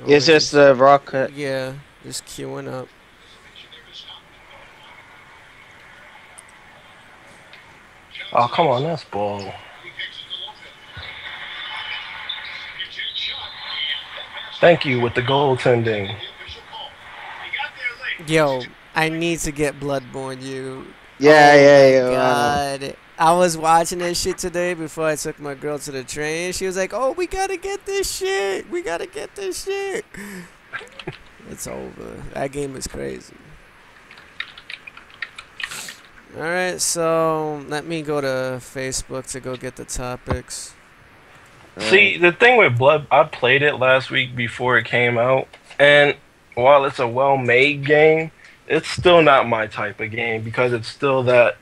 It's just the raw cut. Yeah, just queuing up. Oh, come on, that's bull. Thank you with the goaltending. Yo, I need to get Bloodborne, you. Yeah, Oh yeah, my yeah. god. I was watching this shit today before I took my girl to the train. She was like, "Oh, we gotta get this shit. We gotta get this shit." It's over. That game is crazy. Alright, so let me go to Facebook to go get the topics. See, the thing with Blood, I played it last week before it came out, and while it's a well-made game, it's still not my type of game because it's still that.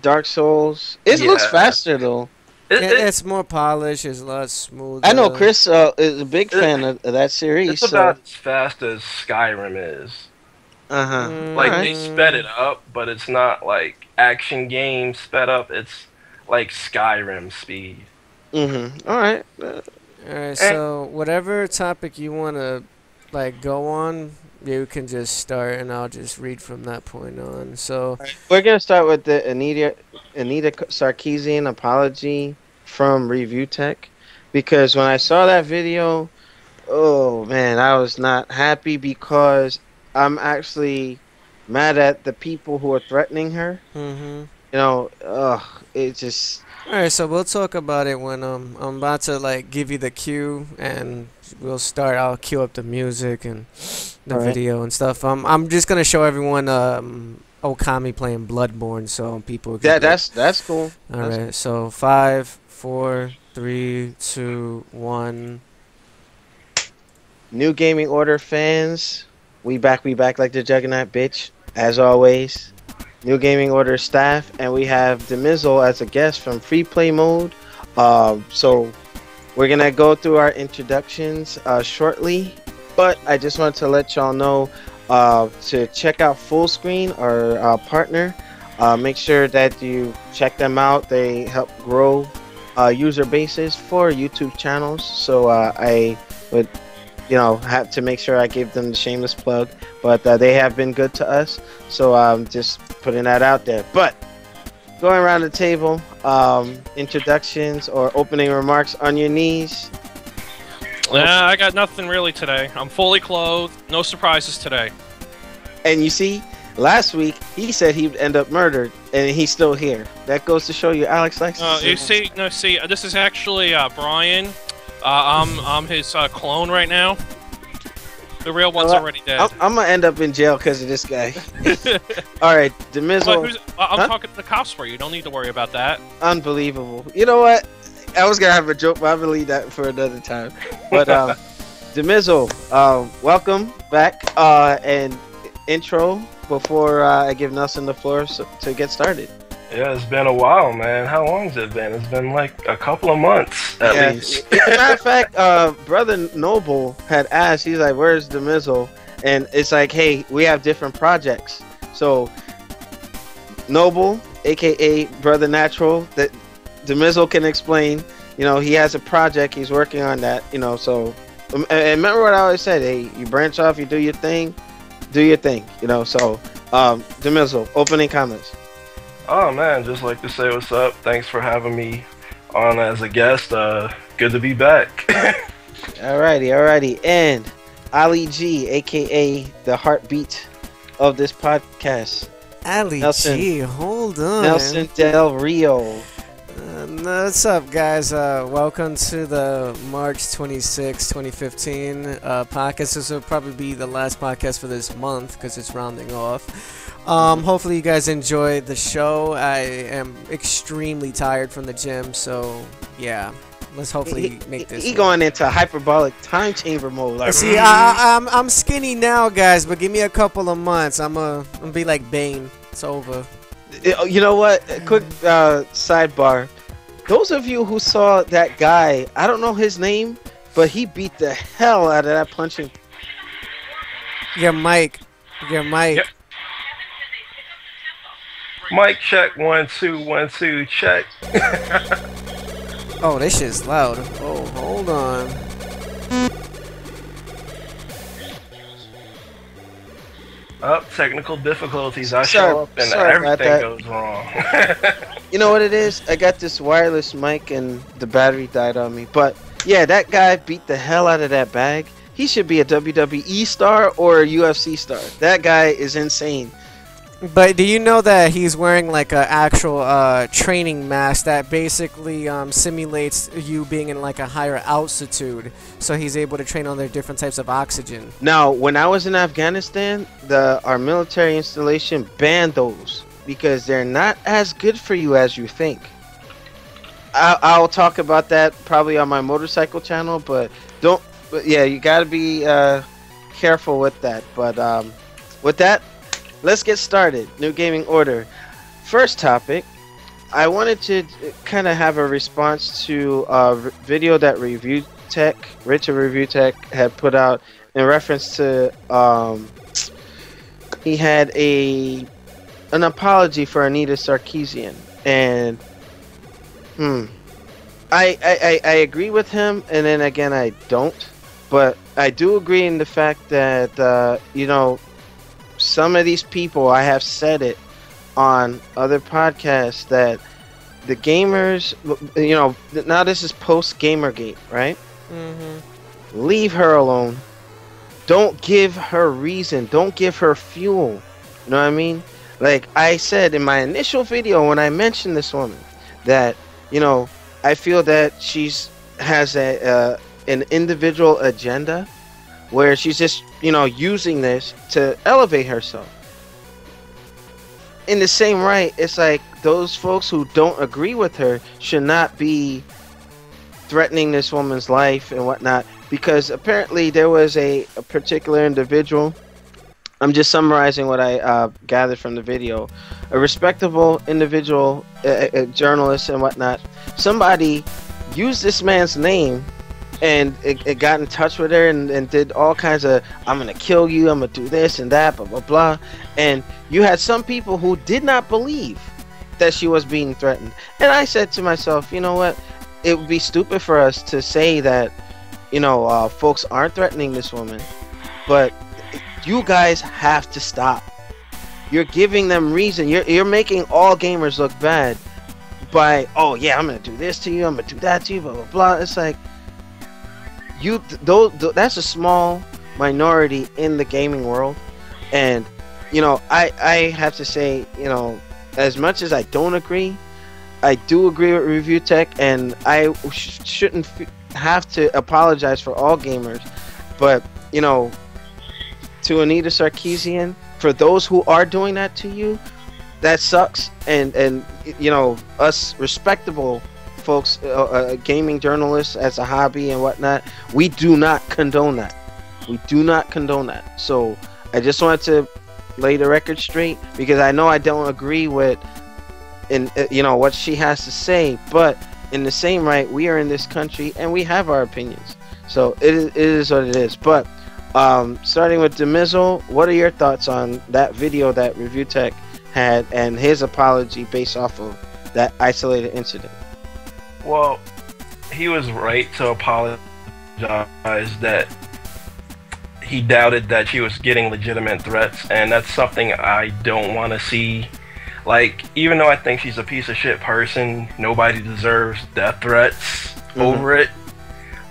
Dark Souls. It looks Yeah. faster though. It's more polished. It's a lot smoother. I know Chris is a big fan of that series. It's about as fast as Skyrim is. Like Alright. they sped it up, but it's not like action game sped up. It's like Skyrim speed. Alright. Alright, so whatever topic you want to like go on, you can just start, and I'll just read from that point on. So We're gonna start with the Anita Sarkeesian apology from Review Tech, because when I saw that video, oh man, I was not happy because I'm actually mad at the people who are threatening her. You know, it just. Alright, so we'll talk about it when I'm about to like give you the cue, and we'll start. I'll cue up the music and the video and stuff. I'm just gonna show everyone Okami playing Bloodborne, so people. Can That's cool. Alright, so 5, 4, 3, 2, 1. New Gaming Order fans, we back like the Juggernaut, bitch, as always. New Gaming Order staff, and we have Demizzle as a guest from Free Play Mode. So we're gonna go through our introductions shortly, but I just wanted to let y'all know to check out Full Screen, our partner. Make sure that you check them out. They help grow user bases for YouTube channels. So I would, have to make sure I give them the shameless plug. But they have been good to us, so I'm just putting that out there. But going around the table, introductions or opening remarks on your knees. Yeah, I got nothing really today. I'm fully clothed. No surprises today. And you see, last week he said he'd end up murdered, and he's still here. That goes to show you, Alex likes. See, this is actually Brian. I'm his clone right now. The real one's already dead. I'm gonna end up in jail because of this guy. All right, Demizzle. I'm talking to the cops for you. Don't need to worry about that. Unbelievable. You know what? I was gonna have a joke, but I'm gonna leave that for another time. But Demizzle, welcome back. And intro before I give Nelson the floor to get started. Yeah, it's been a while, man. How long has it been? It's been like a couple of months, at least. As a matter of fact, Brother Noble had asked, he's like, where's Demizzle? And it's like, hey, we have different projects. So, Noble, a.k.a. Brother Natural, that Demizzle can explain, he has a project, he's working on that, so, and remember what I always said, hey, you branch off, you do your thing, so, Demizzle, opening comments. Oh man, just like to say what's up. Thanks for having me on as a guest. Good to be back. Alrighty. And Ali G, aka the heartbeat of this podcast. Ali G, hold on. Nelson Del Rio. What's up, guys? Welcome to the March 26, 2015 podcast. This will probably be the last podcast for this month because it's rounding off. Hopefully you guys enjoyed the show. I am extremely tired from the gym, so yeah. Let's hopefully make this. He going into hyperbolic time chamber mode. Like, see, I'm skinny now, guys, but give me a couple of months. I'm gonna be like Bane. It's over. You know what? Quick sidebar. Those of you who saw that guy, I don't know his name, but he beat the hell out of that punching. Your mic. Yep. Mic check, 1 2 1 2 check. Oh, this shit's loud. Oh, hold on. Technical difficulties. I Sorry- show up and sorry about everything that. goes wrong. You know what it is? I got this wireless mic and the battery died on me. But yeah, that guy beat the hell out of that bag. He should be a WWE star or a UFC star. That guy is insane. But do you know that he's wearing like an actual training mask that basically simulates you being in like a higher altitude, so he's able to train on their different types of oxygen. Now, when I was in Afghanistan, our military installation banned those because they're not as good for you as you think. I'll talk about that probably on my motorcycle channel, but yeah, you gotta be careful with that. But with that, let's get started. New gaming order. First topic, I wanted to kind of have a response to a video that Richard Review Tech had put out in reference to he had an apology for Anita Sarkeesian, and I agree with him, and then again I don't, but I do agree in the fact that you know, some of these people, I have said it on other podcasts, that the gamers, you know, now this is post Gamergate, right? Mm-hmm. Leave her alone. Don't give her reason. Don't give her fuel. You know what I mean? Like I said in my initial video when I mentioned this woman, that, you know, I feel that has an individual agenda where she's just, you know, using this to elevate herself. In the same right, it's like those folks who don't agree with her should not be threatening this woman's life and whatnot, because apparently there was a particular individual, I'm just summarizing what I gathered from the video, a respectable individual, a journalist and whatnot, somebody used this man's name and it got in touch with her and did all kinds of, I'm gonna kill you, I'm gonna do this and that, blah blah blah. And you had some people who did not believe that she was being threatened. And I said to myself, you know what, it would be stupid for us to say that, you know, folks aren't threatening this woman, but you guys have to stop. You're giving them reason. You're making all gamers look bad by, oh yeah, I'm gonna do this to you, I'm gonna do that to you, blah blah blah. It's like, that's a small minority in the gaming world, and you know, I have to say, you know, as much as I don't agree, I do agree with Review Tech, and I shouldn't have to apologize for all gamers, but you know, to Anita Sarkeesian, for those who are doing that to you, that sucks, and you know, us respectable folks, gaming journalists as a hobby and whatnot, we do not condone that. We do not condone that. So I just wanted to lay the record straight, because I know I don't agree with you know, what she has to say, but in the same right, we are in this country and we have our opinions. So it is what it is. But starting with Demizzle, what are your thoughts on that video that Review Tech had and his apology based off of that isolated incident? Well, he was right to apologize that he doubted that she was getting legitimate threats, and that's something I don't want to see. Like, even though I think she's a piece of shit person, nobody deserves death threats over it.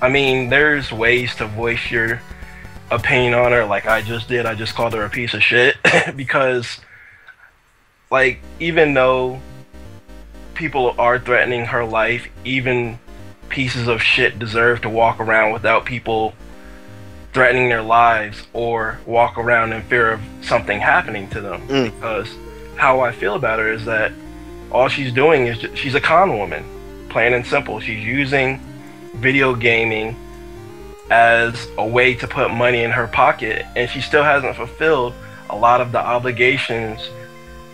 I mean, there's ways to voice your opinion on her, like I just did. I just called her a piece of shit because, like, even though people are threatening her life, even pieces of shit deserve to walk around without people threatening their lives or walk around in fear of something happening to them. Because how I feel about her is that all she's doing is she's a con woman, plain and simple. She's using video gaming as a way to put money in her pocket, and she still hasn't fulfilled a lot of the obligations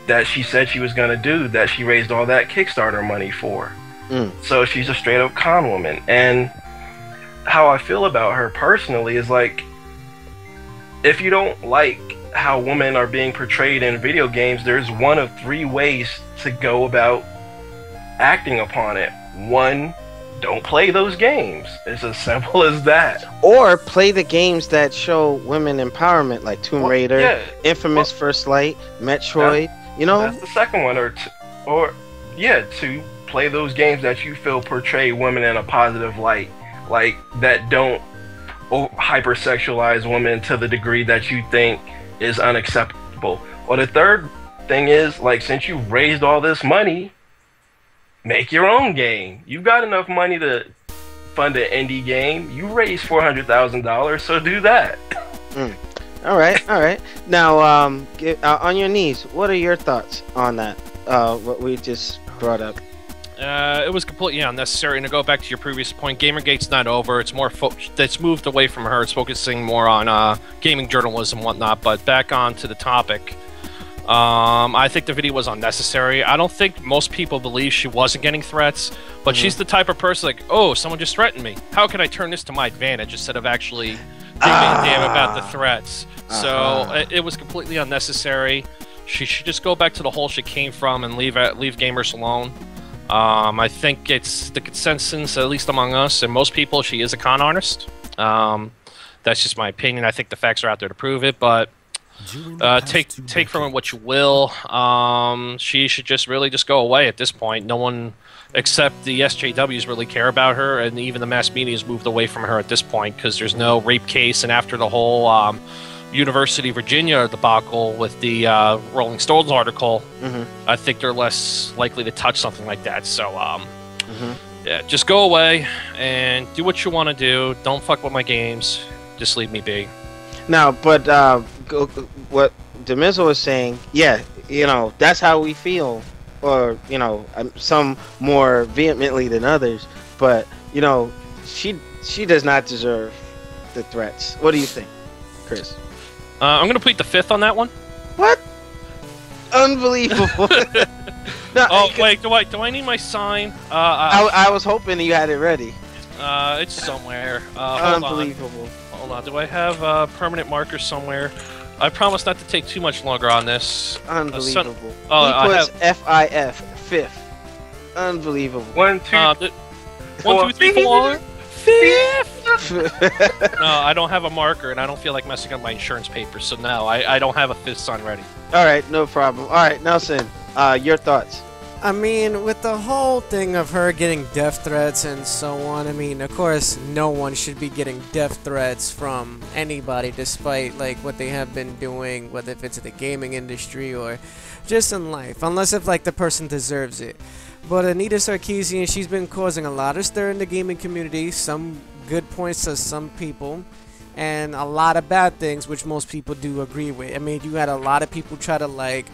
that she said she was going to do, that she raised all that Kickstarter money for. So she's a straight up con woman. And how I feel about her personally is, like, if you don't like how women are being portrayed in video games, there's one of three ways to go about acting upon it. One, don't play those games. It's as simple as that. Or play the games that show women empowerment, like Tomb Raider, yeah. Infamous First Light, Metroid. You know, that's the second one, to play those games that you feel portray women in a positive light, like that don't hypersexualize women to the degree that you think is unacceptable. Or the third thing is, like, since you raised all this money, make your own game. You've got enough money to fund an indie game. You raised $400,000, so do that. All right. Now, on your knees, what are your thoughts on that? What we just brought up. It was completely unnecessary. And to go back to your previous point, Gamergate's not over. It's more that's moved away from her. It's focusing more on gaming journalism and whatnot. But back on to the topic. I think the video was unnecessary. I don't think most people believe she wasn't getting threats, but she's the type of person like, oh, someone just threatened me. How can I turn this to my advantage instead of actually giving a damn about the threats? So it was completely unnecessary. She should just go back to the hole she came from and leave gamers alone. I think it's the consensus, at least among us and most people, she is a con artist. That's just my opinion. I think the facts are out there to prove it, but take from it what you will. She should just go away at this point. No one except the SJWs really care about her, and even the mass media has moved away from her at this point because there's no rape case, and after the whole University of Virginia debacle with the Rolling Stones article, I think they're less likely to touch something like that. So yeah, just go away and do what you want to do. Don't fuck with my games. Just leave me be. Now, but what Demizzle was saying, yeah, you know, that's how we feel, or, you know, some more vehemently than others, but, you know, she does not deserve the threats. What do you think, Chris? I'm going to plead the fifth on that one. What? Unbelievable. No, wait, do I need my sign? I was hoping you had it ready. It's somewhere. Unbelievable. Hold on, do I have a permanent marker somewhere? I promise not to take too much longer on this. Unbelievable. I puts have F-I-F, fifth. Unbelievable. 1, 2, 1, 2, 3, 4. Fifth! No, I don't have a marker, and I don't feel like messing up my insurance papers, so no, I don't have a fifth sign ready. Alright, no problem. Alright, Nelson, your thoughts? I mean, with the whole thing of her getting death threats and so on, I mean, of course, no one should be getting death threats from anybody, despite, like, what they have been doing, whether if it's the gaming industry or just in life, unless if, like, the person deserves it. But Anita Sarkeesian, she's been causing a lot of stir in the gaming community, some good points to some people, and a lot of bad things, which most people do agree with. I mean, you had a lot of people try to, like,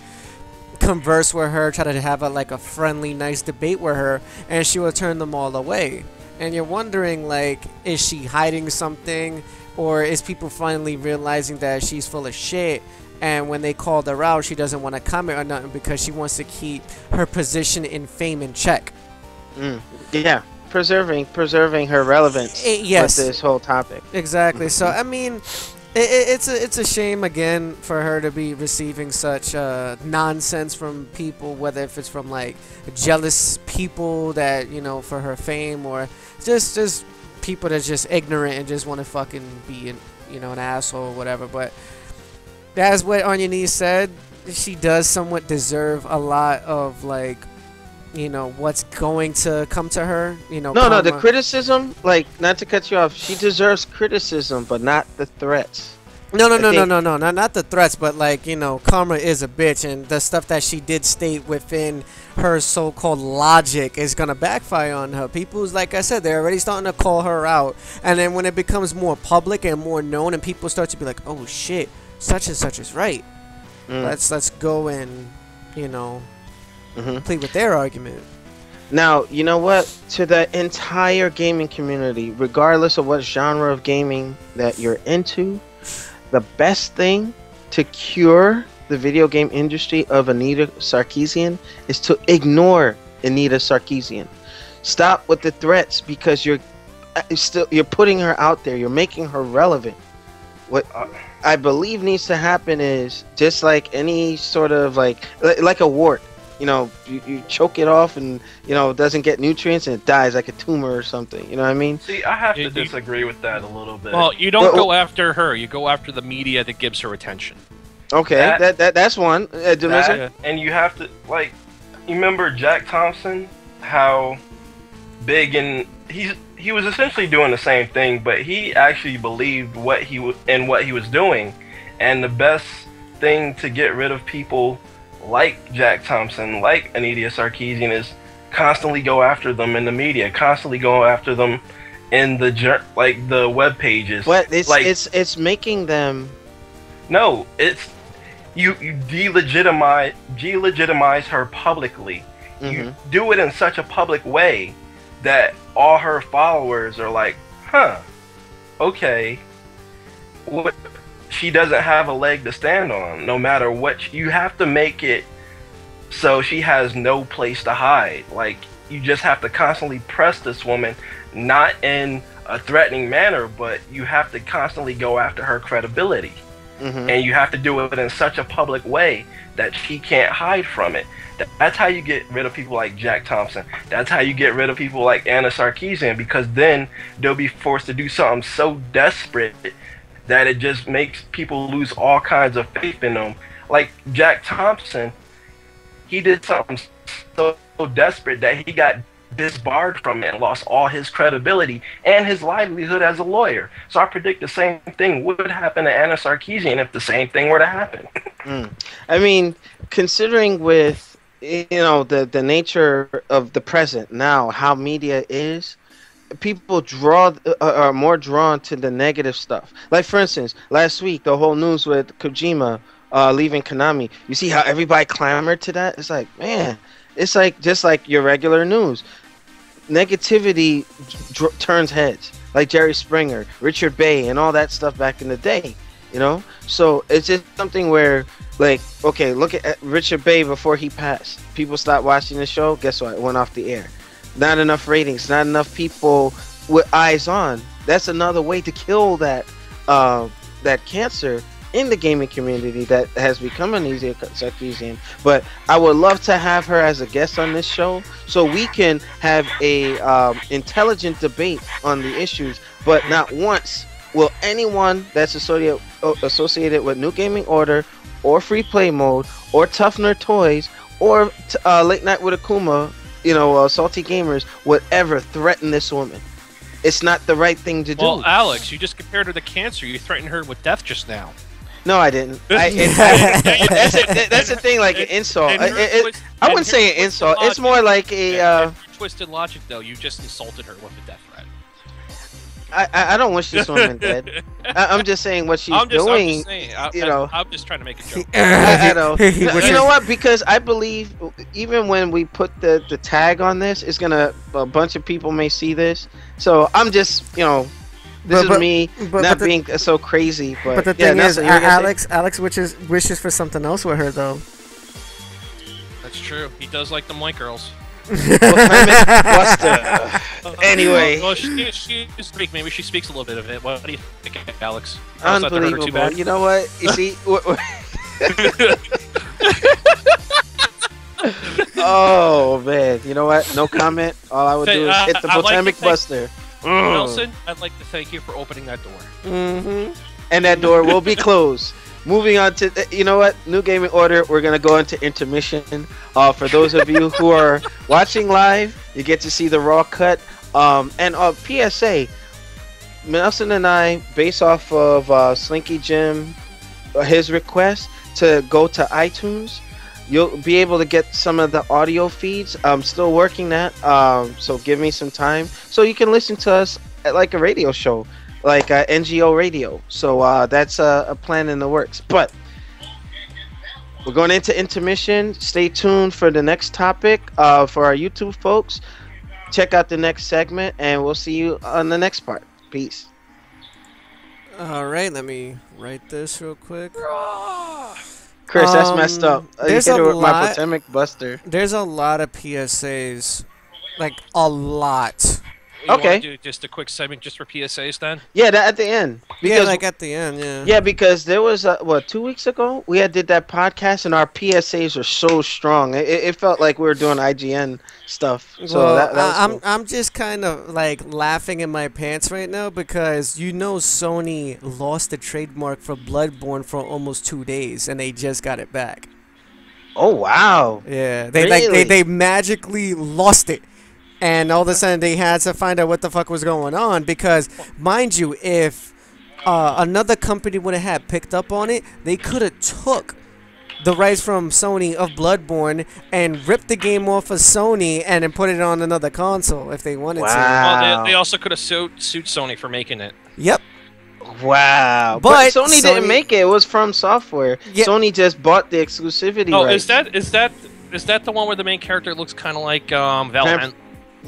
converse with her, try to have a friendly, nice debate with her, and she will turn them all away. And you're wondering, like, is she hiding something, or is people finally realizing that she's full of shit, and when they called her out, she doesn't want to comment or nothing because she wants to keep her position in fame in check. Yeah, preserving her relevance yes. with this whole topic. Exactly. So I mean, it's a shame again for her to be receiving such nonsense from people, whether if it's from like jealous people that, you know, for her fame, or just people that's just ignorant and just want to fucking be an asshole or whatever. But as what On Your Knees said, she does somewhat deserve a lot of, like, you know, what's going to come to her. You know, no, the criticism, like, not to cut you off, she deserves criticism, but not the threats. No, not the threats, but, like, you know, karma is a bitch, and the stuff that she did state within her so-called logic is gonna backfire on her. People's, like I said, they're already starting to call her out, and then when it becomes more public and more known, and people start to be like, oh shit, such and such is right. Let's go and, you know, plead with their argument. Now, you know what? To the entire gaming community, regardless of what genre of gaming that you're into, the best thing to cure the video game industry of Anita Sarkeesian is to ignore Anita Sarkeesian. Stop with the threats, because you're putting her out there. You're making her relevant. What I believe needs to happen is, just like any sort of like a wart, you choke it off and it doesn't get nutrients and it dies like a tumor or something. You know what I mean? See, I have to disagree with that a little bit. Well, you don't go after her. You go after the media that gives her attention. Okay, that's one. And you have to you remember Jack Thompson? How big and he was essentially doing the same thing, but he actually believed what he was doing, and the best thing to get rid of people like Jack Thompson, like Anita Sarkeesian, is constantly go after them in the media, constantly go after them in the web pages. What it's making them. No, it's you delegitimize her publicly. Mm-hmm. You do it in such a public way that all her followers are like, huh, okay, what? She doesn't have a leg to stand on. No matter what, you have to make it so she has no place to hide. Like, you just have to constantly press this woman, not in a threatening manner, but you have to constantly go after her credibility. Mm-hmm. And you have to do it in such a public way that she can't hide from it. That's how you get rid of people like Jack Thompson. That's how you get rid of people like Anna Sarkeesian, because then they'll be forced to do something so desperate that it just makes people lose all kinds of faith in them. Like Jack Thompson, he did something so desperate that he got disbarred from it and lost all his credibility and his livelihood as a lawyer. So I predict the same thing would happen to Anna Sarkeesian if the same thing were to happen. I mean, considering with the nature of the present now, how media is, people are more drawn to the negative stuff. Like, for instance, last week, the whole news with Kojima leaving Konami. You see how everybody clamored to that? It's like, man, it's like just like your regular news. Negativity turns heads. Like Jerry Springer, Richard Bay, and all that stuff back in the day. So it's just something where, like, okay, look at Richard Bay before he passed. People stopped watching the show. Guess what? It went off the air. Not enough ratings, not enough people with eyes on. That's another way to kill that cancer in the gaming community that has become Anita Sarkeesian. But I would love to have her as a guest on this show so we can have a intelligent debate on the issues. But not once will anyone that's associated with New Gaming Order or Free Play Mode or Tough Nerd Toys or Late Night with Akuma, Salty Gamers, would ever threaten this woman. It's not the right thing to do. Well, Alex, you just compared her to cancer. You threatened her with death just now. No, I didn't. That's the thing, like an insult. I wouldn't say an insult. It's more like a... Twisted logic, though. You just insulted her with a death threat. I don't wish this woman dead. I'm just saying what she's doing. I'm just trying to make a joke. I know. You know what? Because I believe even when we put the tag on this, a bunch of people may see this. So I'm just, this is me not being so crazy. But the thing is, Alex wishes for something else with her, though. That's true. He does like them white girls. Anyway. Well, she speaks. Maybe she speaks a little bit of it. What do you think, Alex? Unbelievable. You know what? You see? Oh, man. You know what? No comment. All I would do is hit the Botanic Buster. Nelson, I'd like to thank you for opening that door. Mm-hmm. And that door will be closed. Moving on to, you know what? New Gaming Order, we're going to go into intermission. For those of you who are watching live, you get to see the raw cut. And PSA, Nelson and I, based off of Slinky Jim, his request to go to iTunes, you'll be able to get some of the audio feeds. I'm still working that, so give me some time. So you can listen to us at like a radio show, like NGO Radio. So that's a plan in the works. But we're going into intermission. Stay tuned for the next topic. For our YouTube folks, check out the next segment, and we'll see you on the next part. Peace. All right, let me write this real quick. Chris, that's messed up. There's you hit it with my Botanic Buster. There's a lot of PSAs, like a lot. You Okay. wanna do just a quick segment just for PSAs then? Yeah, that at the end. Yeah, like at the end, yeah. Yeah, because there was 2 weeks ago we did that podcast and our PSAs were so strong. It felt like we were doing IGN stuff. So Well, that was cool. I'm just kind of like laughing in my pants right now because Sony lost the trademark for Bloodborne for almost 2 days and they just got it back. Oh wow. Yeah, they Really? they magically lost it, and all of a sudden they had to find out what the fuck was going on because, mind you, if another company would have had picked up on it, they could have took the rights from Sony of Bloodborne and ripped the game off of Sony and then put it on another console if they wanted to. Wow. Well, they also could have sued Sony for making it. Yep. Wow. But Sony didn't make it. It was From Software. Yeah. Sony just bought the exclusivity Oh, rights. is that the one where the main character looks kind of like Valheim?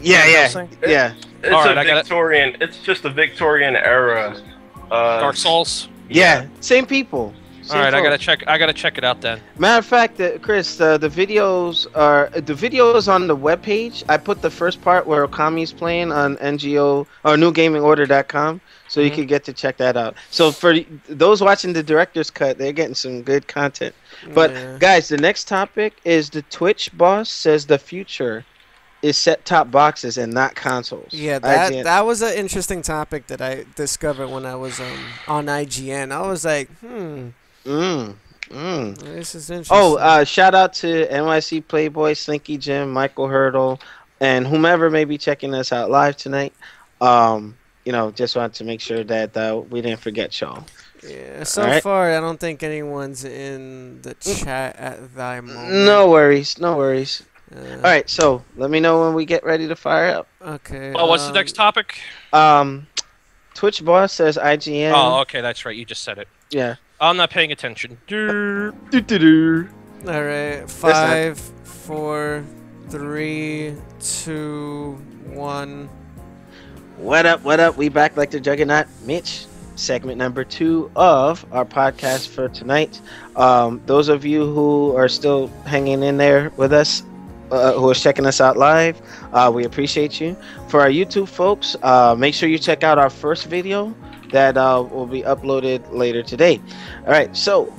Yeah. All It's right, I got it. Victorian. It's just a Victorian era. Dark Souls. Yeah. Same people. All right, I folks. gotta check it out then. Matter of fact, Chris, the videos on the webpage. I put the first part where Okami's playing on NGO or NewGamingOrder.com, so you can get to check that out. So for those watching the director's cut, they're getting some good content. But Yeah. guys, the next topic is the Twitch boss says the future is set-top boxes and not consoles. Yeah, IGN. that was an interesting topic that I discovered when I was on IGN. I was like, this is interesting. Oh, shout out to NYC Playboy, Slinky Jim, Michael Hurdle, and whomever may be checking us out live tonight. Just wanted to make sure that we didn't forget y'all. Yeah, so Alright. far I don't think anyone's in the chat at that moment. No worries. Uh, All right, so let me know when we get ready to fire up. Okay. Oh, what's the next topic? Twitch boss says IGN. Oh, okay, that's right. You just said it. Yeah. I'm not paying attention. All right. 5, 4, 3, 2, 1. What up? We back like the Juggernaut. Mitch, segment number 2 of our podcast for tonight. Those of you who are still hanging in there with us, who are checking us out live, we appreciate you. For our YouTube folks, make sure you check out our first video that will be uploaded later today. All right, so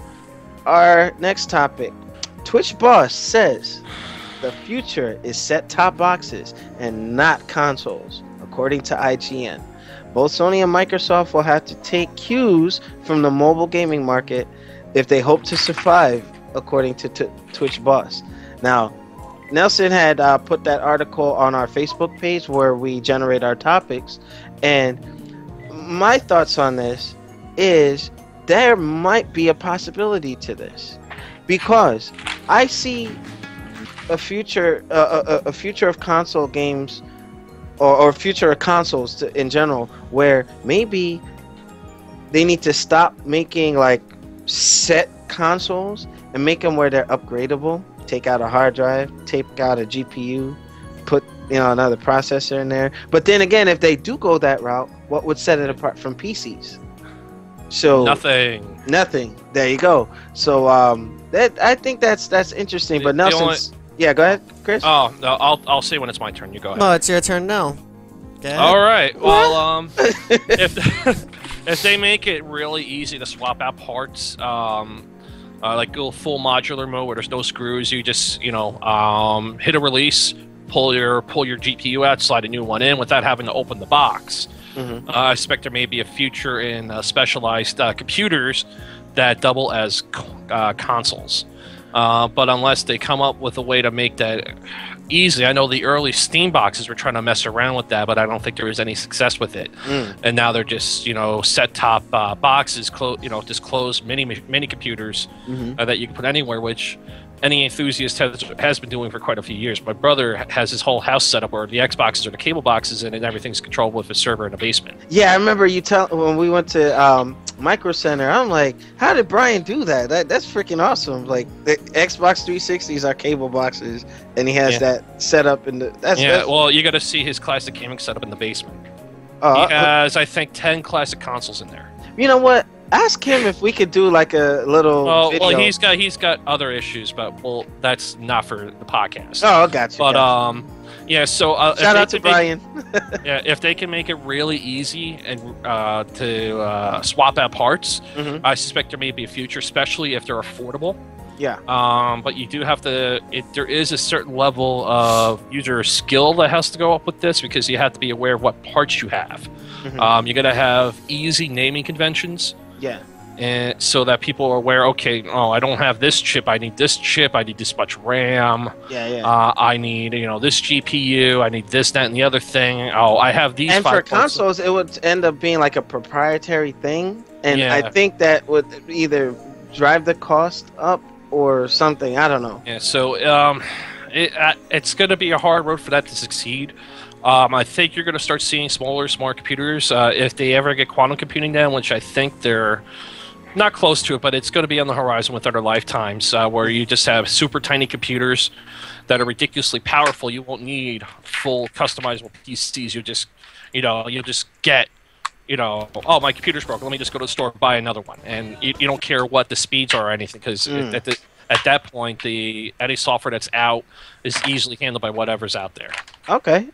our next topic. Twitch boss says the future is set-top boxes and not consoles, according to IGN. Both Sony and Microsoft will have to take cues from the mobile gaming market if they hope to survive, according to Twitch boss. Now, Nelson had put that article on our Facebook page where we generate our topics, and my thoughts on this is there might be a possibility to this, because I see a future of console games or future of consoles in general where maybe they need to stop making like set consoles and make them where they're upgradable. Take out a hard drive, take out a GPU, put another processor in there. But then again, if they do go that route, what would set it apart from PCs? So nothing. There you go. So I think that's interesting. But Nelson's yeah, go ahead, Chris. Oh, no, I'll say when it's my turn. You go ahead. No, it's your turn now. Okay. All right. Well, if they make it really easy to swap out parts, like go full modular mode where there's no screws, you just hit a release, pull your GPU out, slide a new one in without having to open the box. Mm-hmm. I expect there may be a future in specialized computers that double as consoles. But unless they come up with a way to make that easy, I know the early Steam boxes were trying to mess around with that, but I don't think there was any success with it. And now they're just set-top boxes, just closed mini computers that you can put anywhere, which any enthusiast has been doing for quite a few years. My brother has his whole house set up where the Xboxes are the cable boxes in, and everything's controlled with a server in a basement. Yeah, I remember you when we went to Micro Center. I'm like, how did Brian do that? That's freaking awesome. Like the Xbox 360s are cable boxes, and he has that set up in the. Well, you got to see his classic gaming setup in the basement. He has, I think, 10 classic consoles in there. You know what? Ask him if we could do like a little video. Well, he's got other issues, but that's not for the podcast. Oh, gotcha. But Yeah, so Shout out to Brian. Yeah, if they can make it really easy and to swap out parts, I suspect there may be a future, especially if they're affordable. Yeah. But you do have to. There is a certain level of user skill that has to go up with this because you have to be aware of what parts you have. You're gonna have easy naming conventions. Yeah. And so that people are aware, okay, I don't have this chip, I need this chip, I need this much RAM. I need, this GPU, I need this, that, and the other thing. I have these. And for consoles, it would end up being like a proprietary thing, and I think that would either drive the cost up or something. I don't know. Yeah, so it's going to be a hard road for that to succeed. I think you're going to start seeing smaller, smart computers if they ever get quantum computing down, which I think they're not close to it, but it's going to be on the horizon with other lifetimes, where you just have super tiny computers that are ridiculously powerful. You won't need full customizable PCs. You'll just get, my computer's broken. Let me just go to the store and buy another one. And you don't care what the speeds are or anything, because at that point, any software that's out is easily handled by whatever's out there. Okay.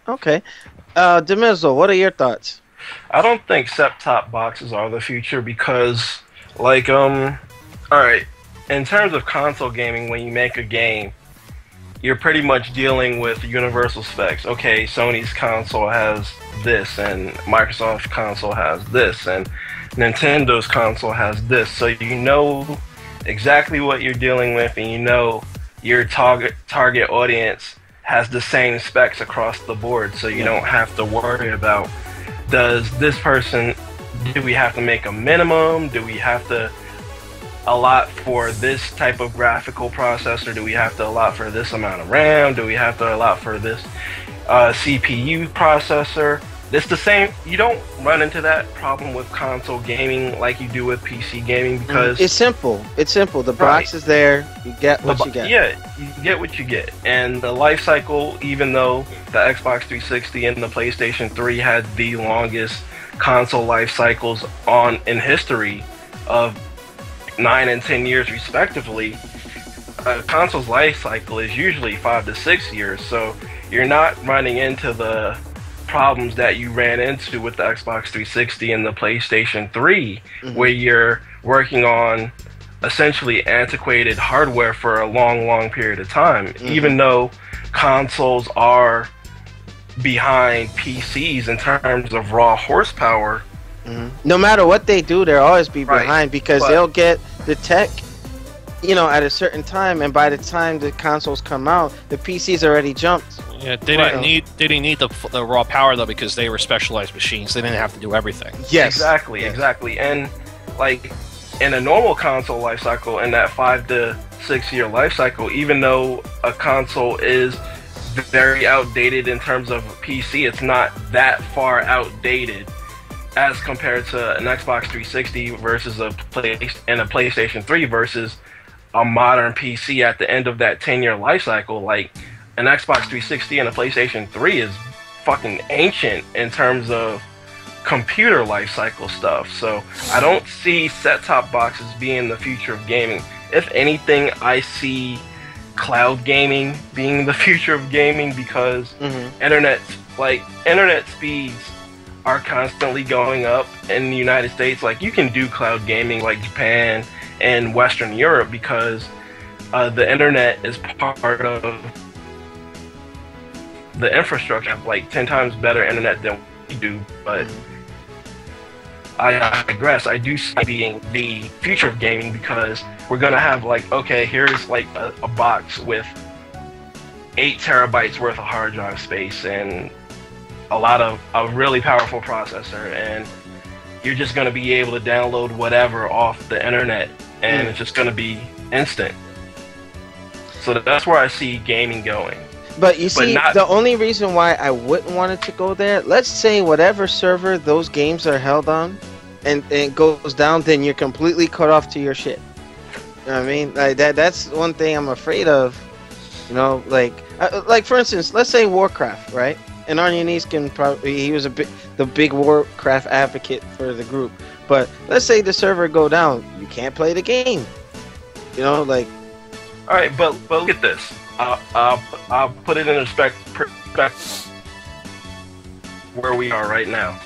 Demizzle, what are your thoughts? I don't think set-top boxes are the future because, alright, in terms of console gaming, when you make a game, you're pretty much dealing with universal specs. Okay, Sony's console has this, and Microsoft's console has this, and Nintendo's console has this, so you know exactly what you're dealing with, and your target audience has the same specs across the board, so you don't have to worry about, do we have to make a minimum? Do we have to allot for this type of graphical processor? Do we have to allot for this amount of RAM? Do we have to allot for this CPU processor? It's the same. You don't run into that problem with console gaming like you do with PC gaming because it's simple. The box is there. You get what you get. Yeah, you get what you get. And the life cycle, even though the Xbox 360 and the PlayStation 3 had the longest console life cycles in history of 9 and 10 years respectively, a console's life cycle is usually 5 to 6 years. So you're not running into the problems that you ran into with the Xbox 360 and the PlayStation 3, where you're working on essentially antiquated hardware for a long period of time. Even though consoles are behind PCs in terms of raw horsepower, no matter what they do, they'll always be behind because they'll get the tech at a certain time, and by the time the consoles come out, the PC's already jumped. Yeah, they didn't need the raw power though, because they were specialized machines. They didn't have to do everything. Yes, exactly. And in a normal console life cycle, in that 5 to 6 year life cycle, even though a console is very outdated in terms of PC, it's not that far outdated as compared to an Xbox 360 versus a PlayStation 3 versus a modern PC at the end of that 10-year life cycle. Like an Xbox 360 and a PlayStation 3 is fucking ancient in terms of computer life cycle stuff. So I don't see set-top boxes being the future of gaming. If anything, I see cloud gaming being the future of gaming because internet speeds are constantly going up in the United States. Like, you can do cloud gaming like Japan and Western Europe because the internet is part of the infrastructure, like 10 times better internet than we do. But I digress. I do see it being the future of gaming because we're gonna have here's like a box with 8 terabytes worth of hard drive space and a really powerful processor, and you're just gonna be able to download whatever off the internet, and it's just gonna be instant. So that's where I see gaming going. But you see, the only reason why I wouldn't want it to go there, let's say whatever server those games are held on, and it goes down, then you're completely cut off to your shit. You know what I mean? Like that's one thing I'm afraid of. Like for instance, let's say Warcraft, right? And Arnie's he was the big Warcraft advocate for the group. But let's say the server go down, you can't play the game. All right, but look at this. I'll put it in perspective where we are right now.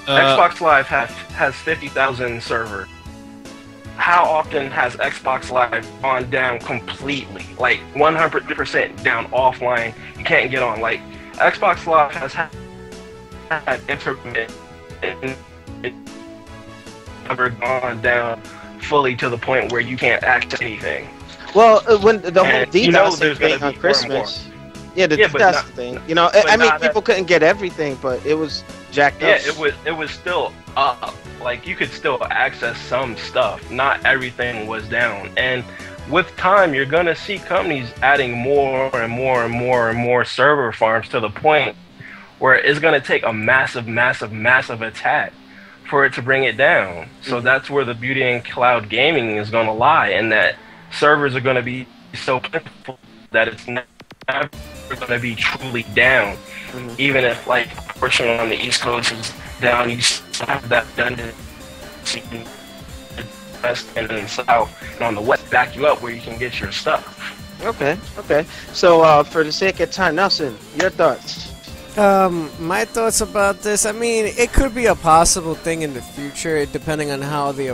Xbox Live has 50,000 server. How often has Xbox Live gone down completely? Like 100% down offline. You can't get on. Like Xbox Live has had intermittent, never gone down fully to the point where you can't access anything. Well, when the whole DDoS thing on be Christmas, the DDoS thing, I mean, people couldn't get everything, but it was jacked up. Yeah, it was still up. Like you could still access some stuff. Not everything was down. And with time, you're gonna see companies adding more and more and more and more server farms to the point where it's gonna take a massive attack for it to bring it down. So that's where the beauty in cloud gaming is gonna lie, and that servers are gonna be so plentiful that it's never gonna be truly down. Even if like a portion on the East Coast is down, you still have that redundancy in the West and in the South, and on the West back you up where you can get your stuff. Okay. So for the sake of time, Nelson, your thoughts? My thoughts about this, I mean, it could be a possible thing in the future, depending on how they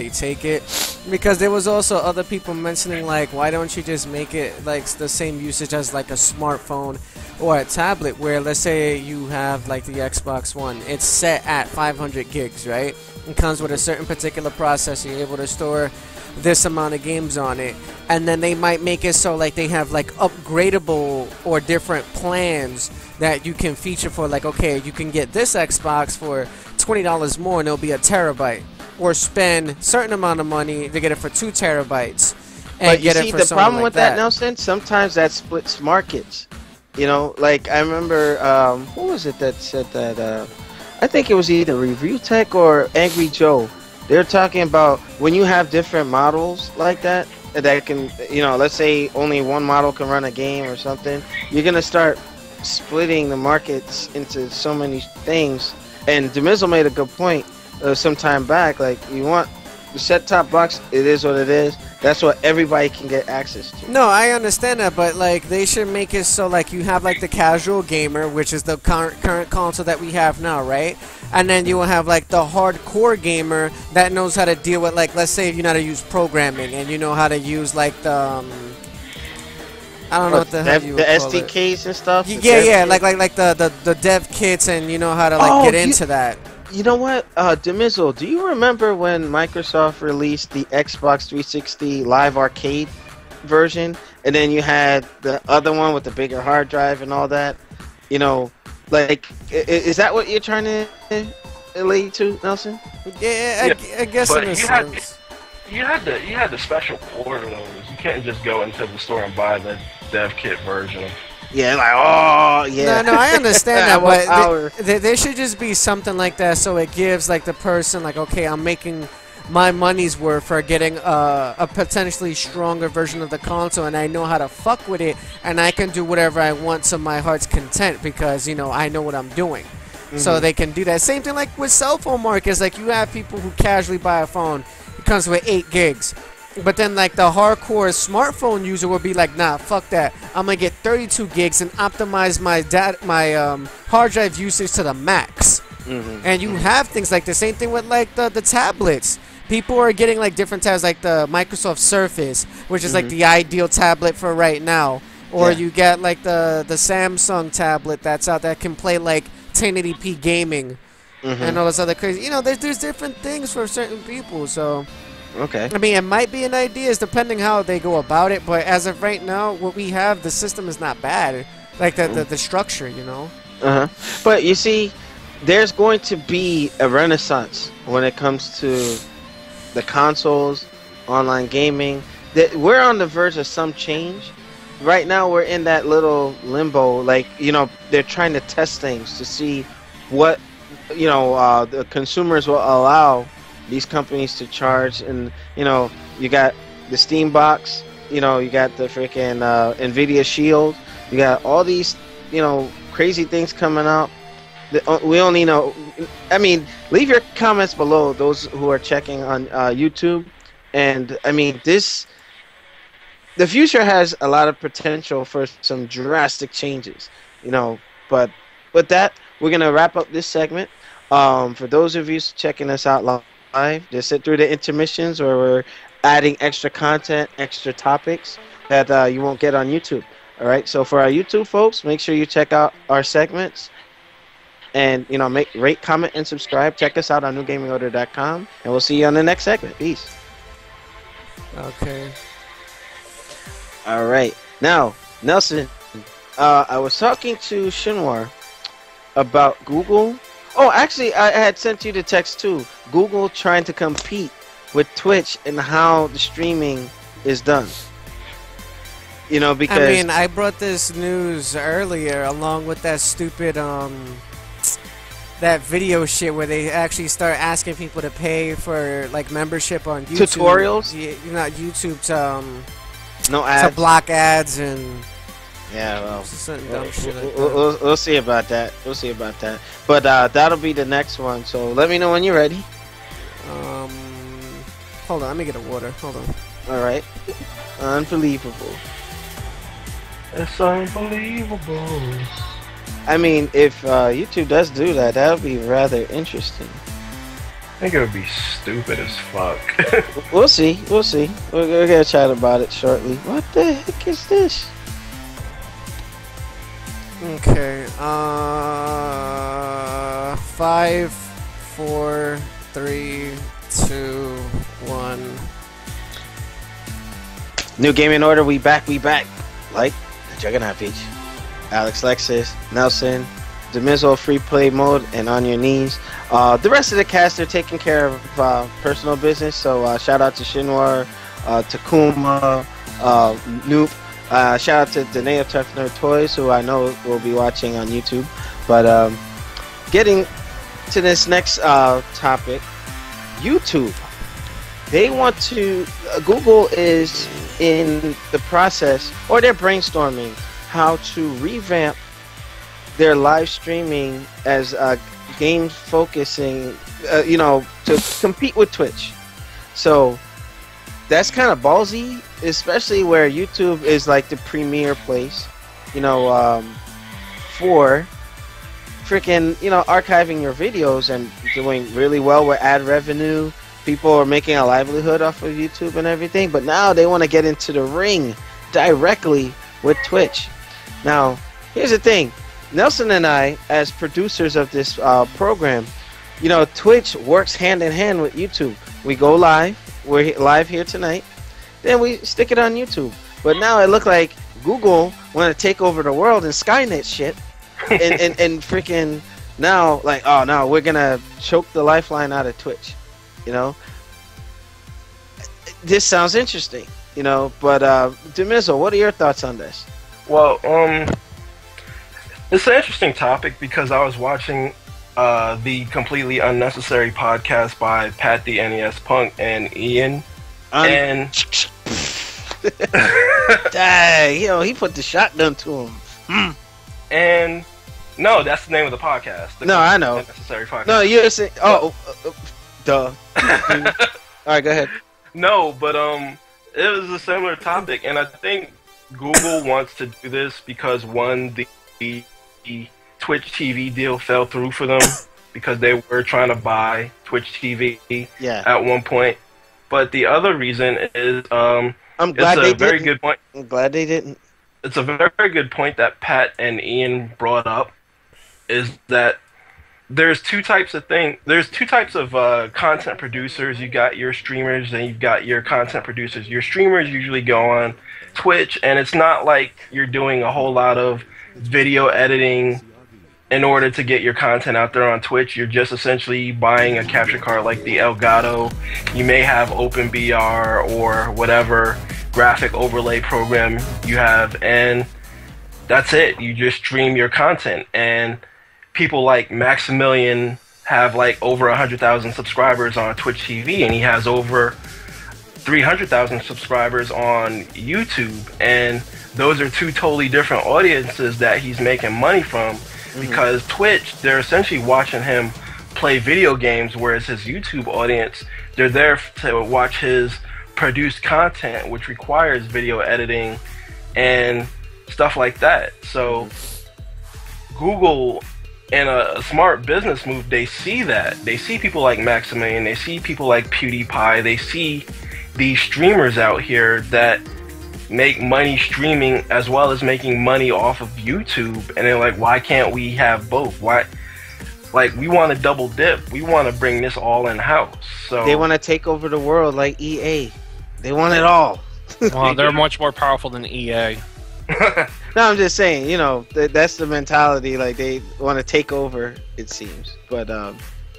take it. Because there was also other people mentioning, like, why don't you just make it, like, the same usage as, like, a smartphone or a tablet, where, let's say you have, like, the Xbox One. It's set at 500 gigs, right? It comes with a certain particular processor. You're able to store this amount of games on it, and then they might make it so like they have like upgradable or different plans that you can feature for, like, okay, you can get this Xbox for $20 more and it'll be a terabyte, or spend certain amount of money to get it for 2 terabytes and but get you it see, for the problem like with that, Nelson, sometimes that splits markets. Like I remember who was it that said that I think it was either Review Tech or Angry Joe. They're talking about when you have different models like that can, let's say only one model can run a game or something, you're going to start splitting the markets into so many things. And Demizel made a good point some time back. Like, you want the set-top box, it is what it is. That's what everybody can get access to. No, I understand that, but like they should make it so like you have like the casual gamer, which is the current console that we have now, right? And then you will have like the hardcore gamer that knows how to deal with, like, let's say if you know how to use programming and you know how to use like the I don't know what the hell you would call SDKs and stuff. Yeah, like the dev kits, and you know how to like get into that. You know what, Demizel, do you remember when Microsoft released the Xbox 360 Live Arcade version, and then you had the other one with the bigger hard drive and all that? Like, is that what you're trying to lead to, Nelson? Yeah, I guess but in a sense. You had the special order those. You can't just go into the store and buy the dev kit version. Yeah, like, oh, yeah. No, I understand that, but there should just be something like that, so it gives, like, the person, like, okay, I'm making my money's worth for getting a potentially stronger version of the console, and I know how to fuck with it, and I can do whatever I want to my heart's content, because, I know what I'm doing. So they can do that. Same thing like with cell phone markets. Like, you have people who casually buy a phone. It comes with 8 gigs. But then, like, the hardcore smartphone user will be like, nah, fuck that. I'm going to get 32 gigs and optimize my hard drive usage to the max. And you have things like the same thing with, like, the tablets. People are getting, like, different tabs, like the Microsoft Surface, which is, like, the ideal tablet for right now. Or you get, like, the Samsung tablet that's out that can play, like, 1080p gaming and all this other crazy. There's different things for certain people, so... Okay. I mean, it might be an idea, it's depending how they go about it, but as of right now, what we have, the system is not bad. Like, the structure, But, you see, there's going to be a renaissance when it comes to the consoles, online gaming. We're on the verge of some change. Right now, we're in that little limbo. Like, they're trying to test things to see what, the consumers will allow these companies to charge. And, you got the Steam box, you got the freaking NVIDIA Shield. You got all these, crazy things coming out. We only know. I mean, leave your comments below, those who are checking on YouTube. And I mean, this the future has a lot of potential for some drastic changes, you know. But with that, we're gonna wrap up this segment. For those of you checking us out live, just sit through the intermissions where we're adding extra content, extra topics that you won't get on YouTube. All right. So for our YouTube folks, make sure you check out our segments. And, you know, rate, comment, and subscribe. Check us out on newgamingorder.com. And we'll see you on the next segment. Peace. Okay. All right. Now, Nelson, I was talking to Shinwar about Google. Oh, actually, I had sent you the text too. Google trying to compete with Twitch and how the streaming is done. You know, because... I mean, I brought this news earlier along with that stupid, that video shit where they actually start asking people to pay for, like, membership on YouTube. Tutorials? You know, YouTube to, no ads. to block ads and... Yeah, well, dumb shit like we'll see about that. We'll see about that. But that'll be the next one. So let me know when you're ready. Hold on, let me get a water. Hold on. All right. Unbelievable. It's unbelievable. I mean, if YouTube does do that, that'll be rather interesting. I think it would be stupid as fuck. We'll see. We'll see. We're gonna chat about it shortly. What the heck is this? Okay, 5, 4, 3, 2, 1. New Gaming Order, we back. Like the Juggernaut Beach. Alex Lexus, Nelson, Demizo Free Play Mode, and On Your Knees. The rest of the cast are taking care of personal business, so shout out to Shinwar, Takuma, Noop. Shout out to Danae of Tough Nerd Toys, who I know will be watching on YouTube. But getting to this next topic, YouTube. They want to... Google is in the process, or they're brainstorming, how to revamp their live streaming as game focusing, you know, to compete with Twitch. So that's kind of ballsy, especially where YouTube is like the premier place, you know, for freaking, you know, archiving your videos and doing really well with ad revenue. People are making a livelihood off of YouTube and everything, but now they want to get into the ring directly with Twitch. Now, here's the thing. Nelson and I, as producers of this program, you know, Twitch works hand in hand with YouTube. We go live. We're live here tonight. Then we stick it on YouTube. But now it looked like Google want to take over the world and Skynet shit. and freaking now, like, oh, no, we're going to choke the lifeline out of Twitch. You know? This sounds interesting, you know, but Demizo, what are your thoughts on this? Well, it's an interesting topic because I was watching the completely unnecessary podcast by Pat the NES Punk and Ian, and dang, you know, he put the shotgun to him. And no, that's the name of the podcast. No, I know. Unnecessary podcast. No, you're saying, duh. Alright, go ahead. No, but it was a similar topic, and I think Google wants to do this because one, the Twitch TV deal fell through for them because they were trying to buy Twitch TV at one point. But the other reason is I'm glad it's a very good point. I'm glad they didn't. It's a very good point that Pat and Ian brought up, is that there's two types of content producers. You got your streamers and you've got your content producers. Your streamers usually go on Twitch, and it's not like you're doing a whole lot of video editing in order to get your content out there on Twitch. You're just essentially buying a capture card like the Elgato. You may have OpenBR or whatever graphic overlay program you have, and that's it. You just stream your content. And people like Maximilian have like over 100,000 subscribers on Twitch TV, and he has over 300,000 subscribers on YouTube, and those are two totally different audiences that he's making money from, because Twitch, they're essentially watching him play video games, whereas his YouTube audience, they're there to watch his produced content, which requires video editing and stuff like that. So Google, in a smart business move, they see that. They see people like Maximilian, they see people like PewDiePie, they see these streamers out here that make money streaming as well as making money off of YouTube, and they're like, why can't we have both? Why? Like, we want to double dip. We want to bring this all in-house. So they want to take over the world like EA. They want it all. Well, they're much more powerful than EA. No, I'm just saying, you know, that's the mentality. Like, they want to take over, it seems. But,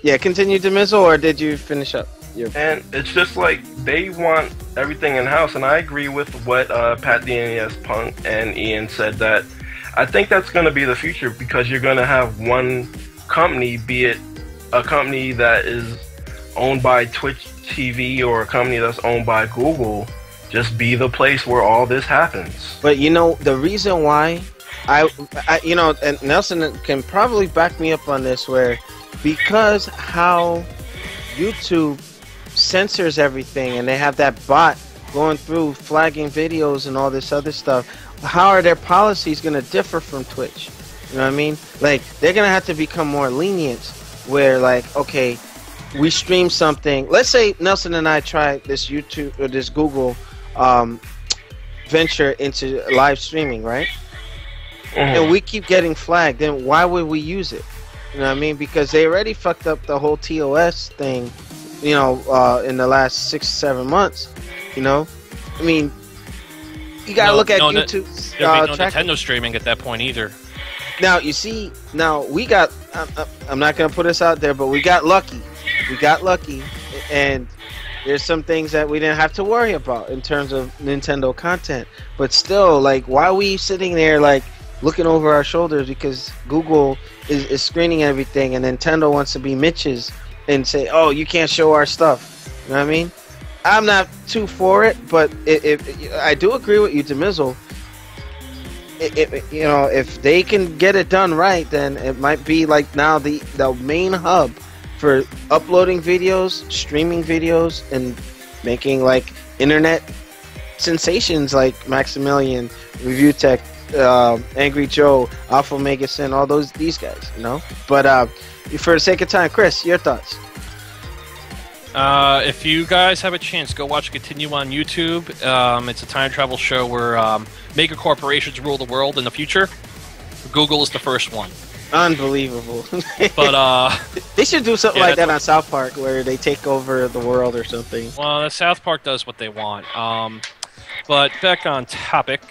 yeah, continue to Mizzle, or did you finish up? And it's just like, they want everything in-house, and I agree with what Pat the NES Punk and Ian said, that I think that's going to be the future, because you're going to have one company, be it a company that is owned by Twitch TV or a company that's owned by Google, just be the place where all this happens. But you know, the reason why I you know, and Nelson can probably back me up on this, where because how YouTube censors everything and they have that bot going through flagging videos and all this other stuff, how are their policies going to differ from Twitch? You know what I mean? Like, they're going to have to become more lenient, where, like, okay, we stream something. Let's say Nelson and I try this YouTube or this Google venture into live streaming, right? And we keep getting flagged. Then why would we use it? You know what I mean? Because they already fucked up the whole TOS thing, you know, in the last 6-7 months. You know, I mean, you gotta look at YouTube's there'd be no Nintendo streaming at that point either. Now you see, now we got. I'm not gonna put us out there, but we got lucky. We got lucky, and there's some things that we didn't have to worry about in terms of Nintendo content. But still, like, why are we sitting there like looking over our shoulders because Google is screening everything, and Nintendo wants to be Mitch's and say, "Oh, you can't show our stuff." You know what I mean? I'm not too for it, but I do agree with you, Demizzle. You know, if they can get it done right, then it might be like now the main hub for uploading videos, streaming videos, and making like internet sensations like Maximilian, Review Tech, Angry Joe, Alpha Omega Sin, all these guys, you know. But for the sake of time, Chris, your thoughts? If you guys have a chance, go watch Continue on YouTube. It's a time travel show where mega corporations rule the world in the future. Google is the first one. Unbelievable. But they should do something like that on South Park, where they take over the world or something. Well, South Park does what they want. But back on topic,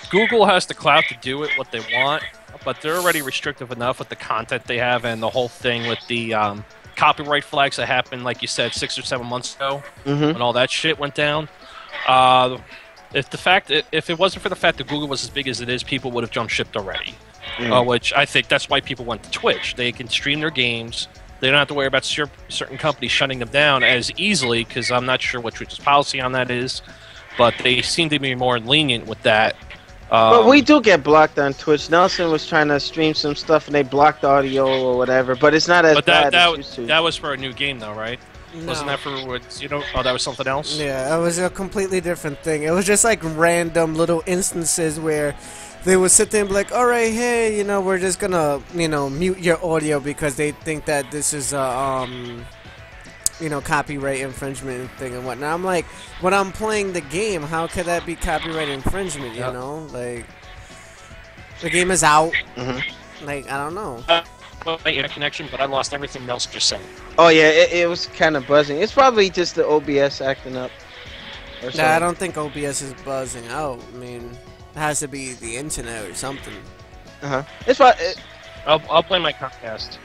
Google has the clout to do it what they want, but they're already restrictive enough with the content they have and the whole thing with the copyright flags that happened, like you said, 6 or 7 months ago, when all that shit went down. If it wasn't for the fact that Google was as big as it is, people would have jumped ship already. Which I think that's why people went to Twitch. They can stream their games. They don't have to worry about certain companies shutting them down as easily, because I'm not sure what Twitch's policy on that is, but they seem to be more lenient with that. But we do get blocked on Twitch. Nelson was trying to stream some stuff and they blocked audio or whatever, but it's not as bad as used to. That was for a new game though, right? No. Wasn't that for what, you know? Oh, that was something else? Yeah, it was a completely different thing. It was just like random little instances where they would sit there and be like, alright, hey, you know, we're just gonna, you know, mute your audio because they think that this is a, you know, copyright infringement thing and whatnot. I'm like, when I'm playing the game, how could that be copyright infringement, you know? Like, the game is out. Like, I don't know. Well, my internet connection, but I lost everything else just saying. Oh, yeah, it was kind of buzzing. It's probably just the OBS acting up. Nah, I don't think OBS is buzzing out. I mean, it has to be the internet or something. It's probably... I'll play my Comcast.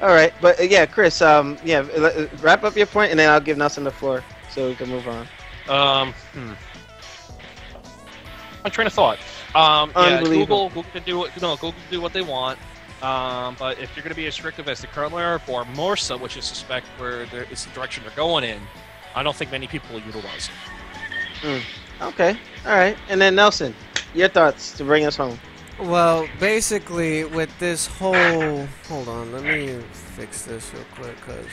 All right, but yeah, Chris, yeah, wrap up your point, and then I'll give Nelson the floor so we can move on. My train of thought. Yeah, Google can do what they want. But if you're going to be as restrictive as they currently are, or more so, which I suspect it's the direction they're going in, I don't think many people will utilize it. Okay, all right, and then Nelson, your thoughts to bring us home. Well, basically, with this whole... Hold on, let me fix this real quick, because...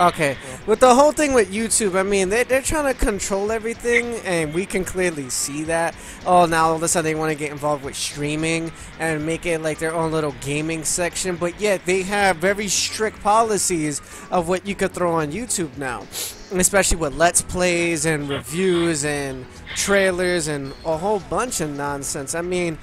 Okay, with the whole thing with YouTube, I mean, they're trying to control everything, and we can clearly see that. Oh, now all of a sudden they want to get involved with streaming and make it like their own little gaming section, but yet they have very strict policies of what you could throw on YouTube now, especially with Let's Plays and reviews and trailers and a whole bunch of nonsense. I mean,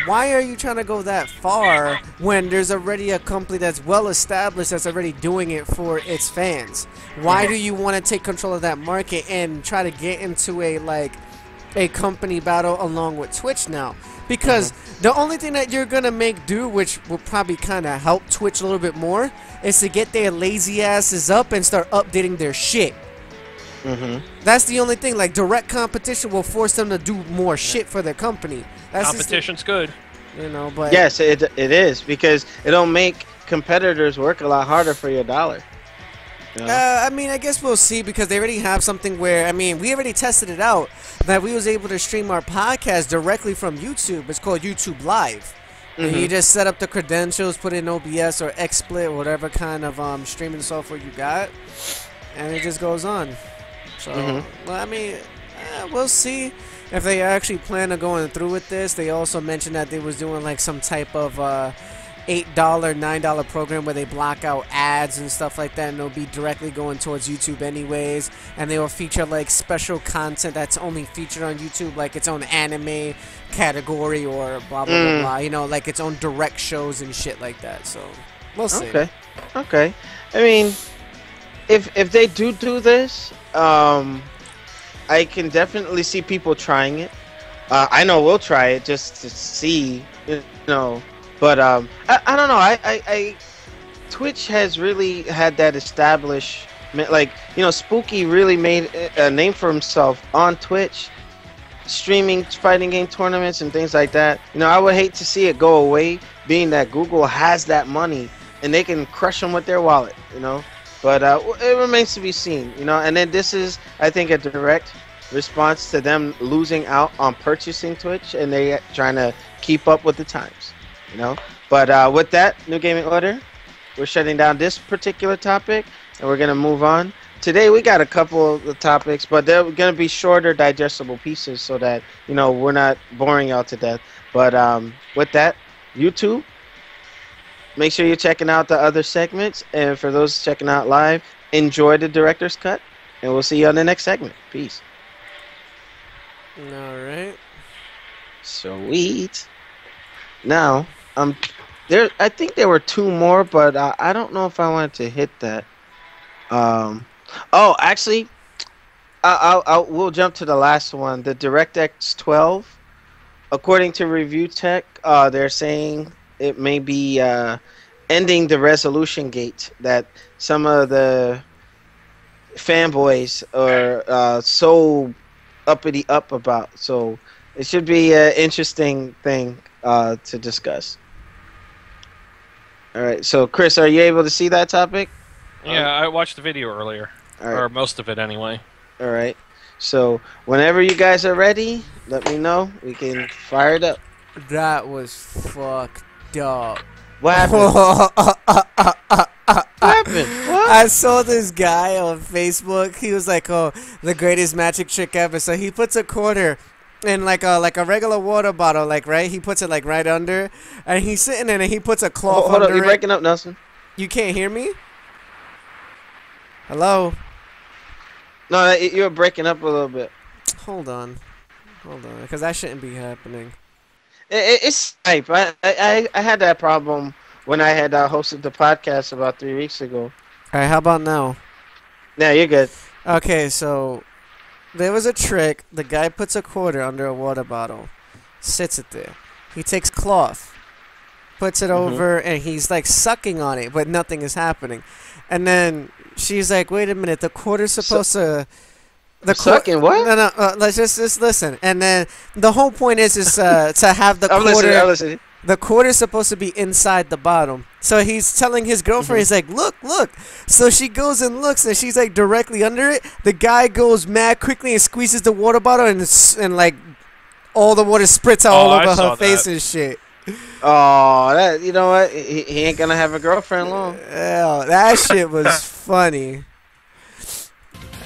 why are you trying to go that far when there's already a company that's well established that's already doing it for its fans? Why do you want to take control of that market and try to get into a company battle along with Twitch now? Because the only thing that you're gonna make do, which will probably kind of help Twitch a little bit more, is to get their lazy asses up and start updating their shit. That's the only thing. Like, direct competition will force them to do more shit for their company. That's Competition's good. You know, but yes, it is, because it'll make competitors work a lot harder for your dollar. You know? I mean, I guess we'll see, because they already have something where, I mean, we already tested it out, that we was able to stream our podcast directly from YouTube. It's called YouTube Live. And you just set up the credentials, put in OBS or XSplit or whatever kind of streaming software you got, and it just goes on. So, well, I mean, we'll see if they actually plan on going through with this. They also mentioned that they was doing like some type of $8, $9 program where they block out ads and stuff like that, and they'll be directly going towards YouTube anyways. And they will feature like special content that's only featured on YouTube, like its own anime category or blah blah blah blah. You know, like its own direct shows and shit like that. So we'll see. Okay. I mean, if they do this, I can definitely see people trying it. I know we'll try it just to see, you know. But I don't know. I Twitch has really had that establishment. Like, you know, Spooky really made a name for himself on Twitch, streaming fighting game tournaments and things like that. You know, I would hate to see it go away, being that Google has that money and they can crush them with their wallet. You know. But it remains to be seen, you know. And then this is, I think, a direct response to them losing out on purchasing Twitch, and they trying to keep up with the times, you know. But with that, New Gaming Order, we're shutting down this particular topic, and we're gonna move on. Today we got a couple of the topics, but they're gonna be shorter, digestible pieces, so that, you know, we're not boring y'all to death. But with that, YouTube, make sure you're checking out the other segments, and for those checking out live, enjoy the director's cut, and we'll see you on the next segment. Peace. All right. Sweet. Now, there. I think there were two more, but I don't know if I wanted to hit that. Oh, actually, we'll jump to the last one. The DirectX 12. According to Review Tech, they're saying it may be ending the resolution gate that some of the fanboys are so uppity up about. So it should be an interesting thing to discuss. All right. So, Chris, are you able to see that topic? Yeah, I watched the video earlier, or most of it anyway. All right. So whenever you guys are ready, let me know. We can fire it up. That was fucked up. What happened? What happened? What? I saw this guy on Facebook. He was like, "Oh, the greatest magic trick ever." So he puts a quarter in like a regular water bottle, like, right. He puts it like right under, and he's sitting in it. He puts a cloth Hold under on, you're it. breaking up, Nelson. You can't hear me? Hello? No, you're breaking up a little bit. Hold on, because that shouldn't be happening. It's Skype. I had that problem when I had hosted the podcast about 3 weeks ago. All right, how about now? Yeah, you're good. Okay, so there was a trick. The guy puts a quarter under a water bottle, sits it there. He takes cloth, puts it over, and he's like sucking on it, but nothing is happening. And then she's like, "Wait a minute, the quarter's supposed to." Sucking what? No. Let's just listen. And then the whole point is to have the I'm quarter. I'm listening. The quarter's supposed to be inside the bottom. So he's telling his girlfriend, he's like, look. So she goes and looks, and she's like directly under it. The guy goes mad quickly and squeezes the water bottle, and like all the water spritz out all over her face and shit. Oh, you know what? He ain't gonna have a girlfriend long. Yeah, that shit was funny.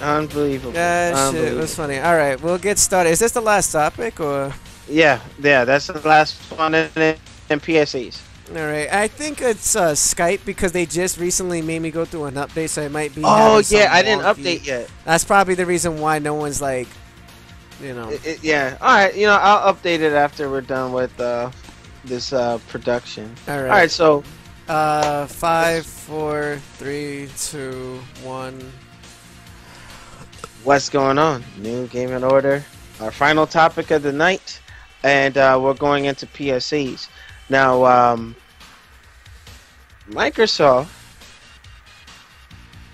Unbelievable. Yeah, shit, it was funny. All right, we'll get started. Is this the last topic, or? Yeah, that's the last one in PSAs. All right, I think it's Skype because they just recently made me go through an update, so it might be. Oh yeah, I didn't update yet. That's probably the reason why no one's like, you know. Yeah. All right. I'll update it after we're done with this production. All right. All right. So. 5, 4, 3, 2, 1. What's going on? New Game in Order. Our final topic of the night, and we're going into PSEs. Now, Microsoft,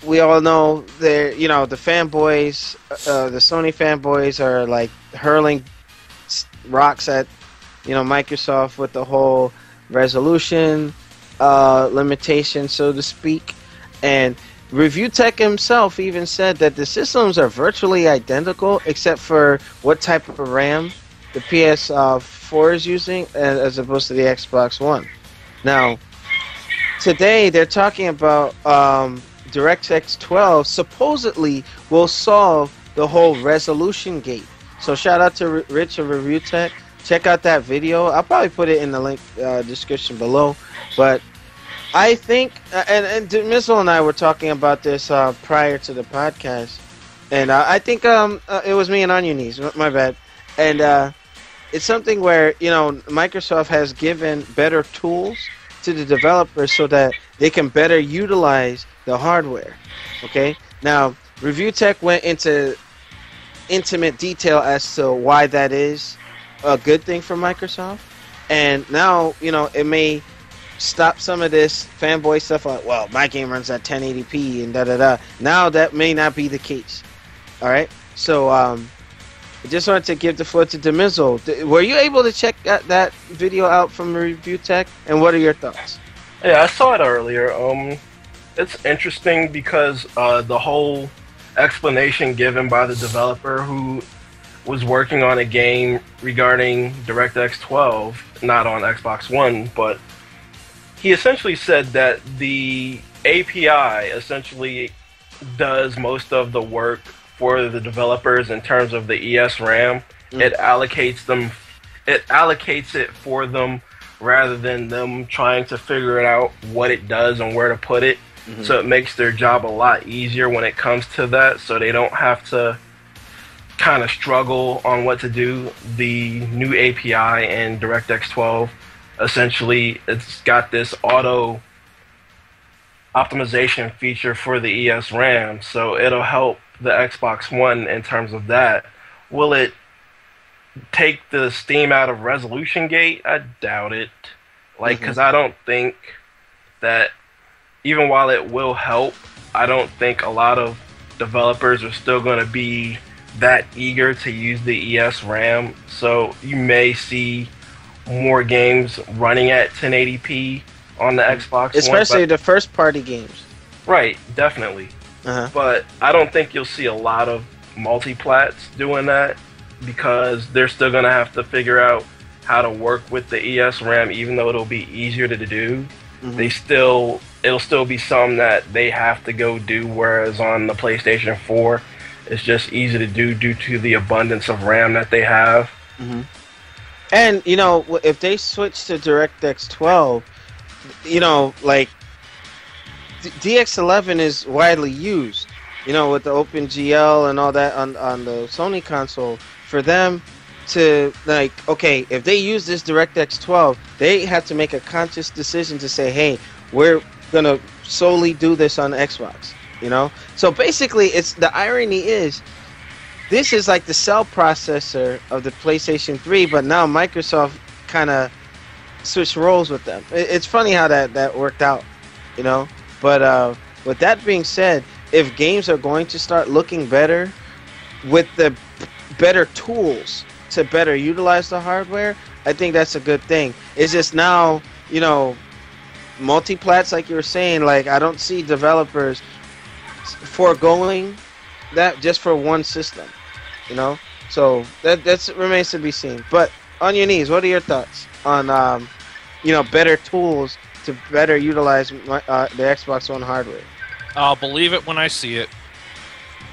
we all know the fanboys, the Sony fanboys are like hurling rocks at, Microsoft with the whole resolution limitation, so to speak. And Review Tech himself even said that the systems are virtually identical except for what type of RAM the PS4 is using as opposed to the Xbox One. Now, today they're talking about DirectX 12 supposedly will solve the whole resolution gate. So shout out to Rich of Review Tech. Check out that video. I'll probably put it in the link description below. But I think, and Missile and I were talking about this prior to the podcast, and I think it was me and On Your Knees, my bad. And it's something where, Microsoft has given better tools to the developers so that they can better utilize the hardware. Okay? Now, Review Tech went into intimate detail as to why that is a good thing for Microsoft. And now, it may stop some of this fanboy stuff like, well, my game runs at 1080p and da-da-da. Now that may not be the case. Alright? So, I just wanted to give the floor to Demizzle. Were you able to check that video out from Review Tech? And what are your thoughts? Yeah, I saw it earlier. It's interesting because the whole explanation given by the developer who was working on a game regarding DirectX 12, not on Xbox One, but he essentially said that the API essentially does most of the work for the developers in terms of the ES RAM. It allocates it for them rather than them trying to figure out what it does and where to put it. So it makes their job a lot easier when it comes to that, so they don't have to kind of struggle on what to do. The new API in DirectX 12, essentially, it's got this auto optimization feature for the ES RAM, so it'll help the Xbox One in terms of that. Will it take the steam out of resolution gate? I doubt it. Because I don't think that, even while it will help, I don't think a lot of developers are still going to be that eager to use the ES RAM. So you may see more games running at 1080p on the Xbox especially One, the first party games. Right, definitely. But I don't think you'll see a lot of multi-plats doing that because they're still going to have to figure out how to work with the ES RAM, even though it'll be easier to do. It'll still be something that they have to go do, whereas on the PlayStation 4 it's just easy to do due to the abundance of RAM that they have. And if they switch to DirectX 12, DX11 is widely used, with the OpenGL and all that on the Sony console. For them to, okay, if they use this DirectX 12, they have to make a conscious decision to say, hey, we're going to solely do this on Xbox, So basically, the irony is, this is like the cell processor of the PlayStation 3, but now Microsoft kind of switched roles with them. It's funny how that worked out, But with that being said, if games are going to start looking better with the better tools to better utilize the hardware, I think that's a good thing. It's just now, multi-plats, like you were saying, I don't see developers foregoing that just for one system, So that remains to be seen. But On Your Knees, what are your thoughts on, better tools to better utilize the Xbox One hardware? I'll believe it when I see it.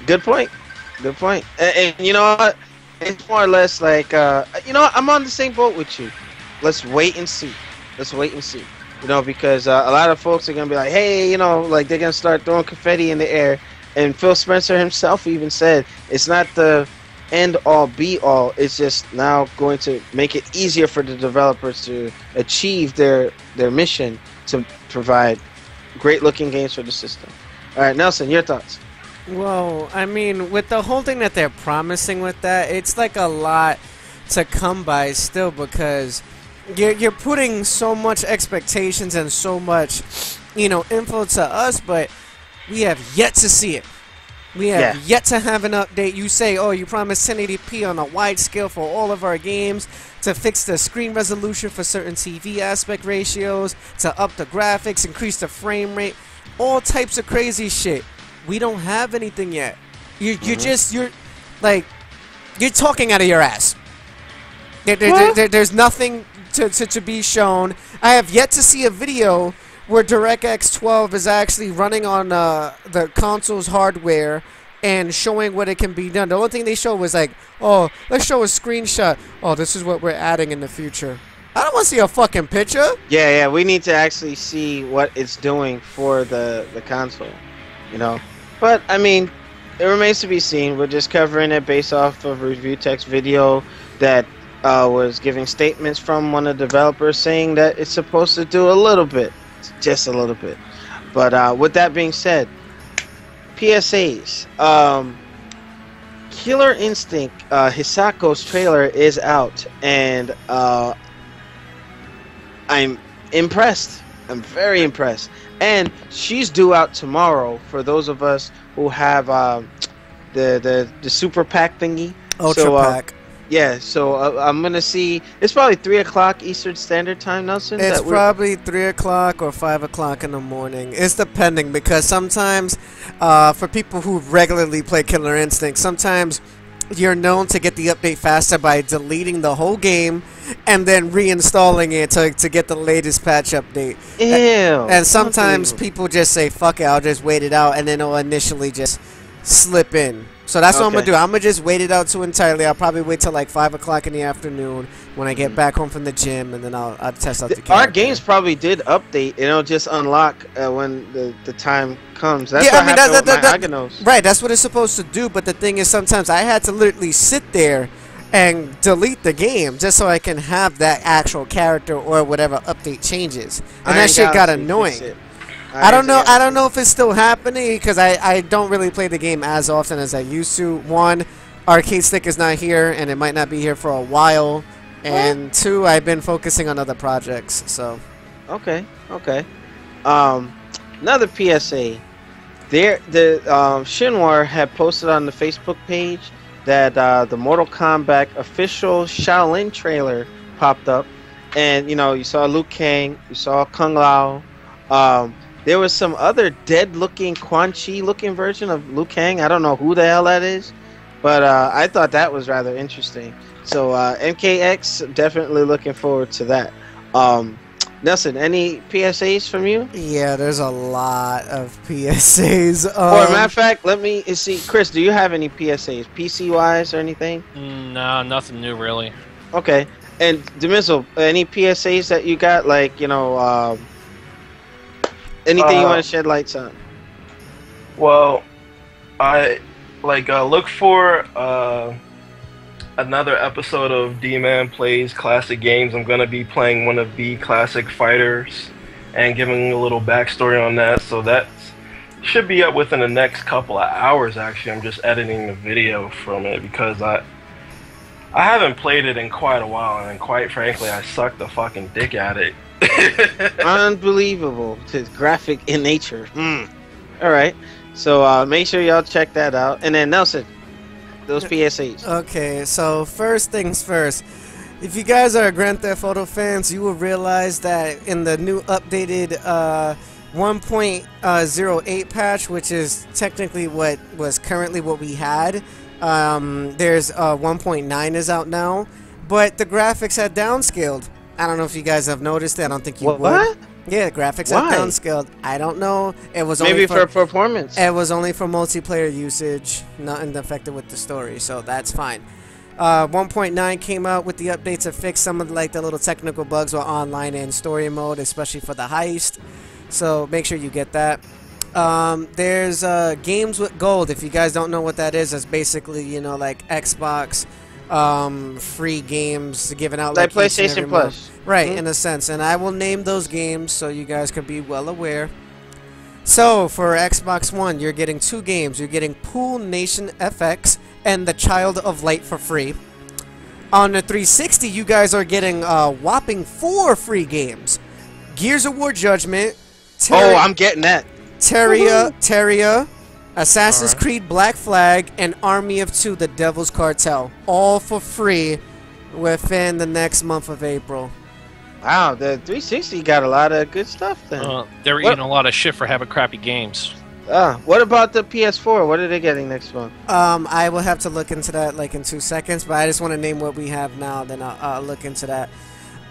Good point. Good point. And you know what? It's more or less like, you know what? I'm on the same boat with you. Let's wait and see. Let's wait and see. You know, because a lot of folks are going to be like, hey, you know, like they're going to start throwing confetti in the air. And Phil Spencer himself even said it's not the end all be all. It's just now going to make it easier for the developers to achieve their mission to provide great looking games for the system. All right, Nelson, your thoughts? Well, I mean, with the whole thing that they're promising with that, it's like a lot to come by still, because you're putting so much expectations and so much, you know, info to us, but we have yet to see it. We have yet to have an update. You say, oh, you promised 1080p on a wide scale for all of our games, to fix the screen resolution for certain TV aspect ratios, to up the graphics, increase the frame rate, all types of crazy shit. We don't have anything yet. You're talking out of your ass. There's nothing to be shown. I have yet to see a video where DirectX 12 is actually running on the console's hardware and showing what it can be done. The only thing they showed was like, oh, let's show a screenshot. Oh, this is what we're adding in the future. I don't want to see a fucking picture. Yeah, we need to actually see what it's doing for the console, you know. But, I mean, it remains to be seen. We're just covering it based off of review text video that was giving statements from one of the developers saying that it's supposed to do a little bit. Just a little bit. But with that being said, PSAs. Killer Instinct, Hisako's trailer is out, and I'm impressed. I'm very impressed. And she's due out tomorrow for those of us who have the super pack thingy. Ultra pack. Yeah, so I'm going to see... It's probably 3 o'clock Eastern Standard Time, Nelson? It's probably 3 o'clock or 5 o'clock in the morning. It's depending, because sometimes, for people who regularly play Killer Instinct, sometimes you're known to get the update faster by deleting the whole game and then reinstalling it to get the latest patch update. Ew. And sometimes people just say, fuck it, I'll just wait it out, and then it'll initially just slip in. So that's what I'm going to do. I'm going to just wait it out to entirely. I'll probably wait till like 5 o'clock in the afternoon when I get back home from the gym, and then I'll test out the character. Our games probably did update. It'll just unlock when the time comes. That's what happened with my Aganos. Right, that's what it's supposed to do, but the thing is sometimes I had to literally sit there and delete the game just so I can have that actual character or whatever update changes. And that shit got annoying. I don't know if it's still happening, because I don't really play the game as often as I used to. One, Arcade Stick is not here, and it might not be here for a while. And two, I've been focusing on other projects. So. Okay. Another PSA. The Shinwar had posted on the Facebook page that the Mortal Kombat official Shaolin trailer popped up, and you know, you saw Liu Kang, you saw Kung Lao. There was some other dead-looking, Quan Chi-looking version of Liu Kang. I don't know who the hell that is, but I thought that was rather interesting. So MKX, definitely looking forward to that. Nelson, any PSAs from you? Yeah, there's a lot of PSAs. Or matter of fact, let me see. Chris, do you have any PSAs, PC-wise or anything? No, nothing new really. Okay. And Demizzle, any PSAs that you got, like, you know, anything you want to shed lights on? Well, I look for another episode of D-Man Plays Classic Games. I'm gonna be playing one of the classic fighters and giving a little backstory on that. So that should be up within the next couple of hours. Actually, I'm just editing the video from it because I haven't played it in quite a while, and quite frankly, I suck the fucking dick at it. Unbelievable. It's graphic in nature. Alright. So make sure y'all check that out. And then Nelson, those PSAs. Okay, so first things first. If you guys are Grand Theft Auto fans, you will realize that in the new updated 1.08 patch, which is technically what was currently what we had, there's 1.9 is out now, but the graphics had downscaled. I don't know if you guys have noticed that. I don't think you would. What? Yeah, graphics Why? are downscaled. I don't know. It was Maybe only for performance. It was only for multiplayer usage, nothing affected with the story, so that's fine. 1.9 came out with the updates to fix some of the little technical bugs with online and story mode, especially for the heist. So make sure you get that. There's games with gold. If you guys don't know what that is, it's basically like Xbox free games given out like each and PlayStation every Plus. month. Right, Mhm. in a sense. And I will name those games so you guys can be well aware. So, for Xbox One, you're getting 2 games. You're getting Pool Nation FX and The Child of Light for free. On the 360, you guys are getting a whopping 4 free games. Gears of War Judgment, Oh, I'm getting that. Terria, Assassin's Creed Black Flag, and Army of Two, The Devil's Cartel. All for free within the next month of April. Wow, the 360 got a lot of good stuff then. They're eating a lot of shit for having crappy games. What about the PS4? What are they getting next month? I will have to look into that in 2 seconds, but I just want to name what we have now, then I'll look into that.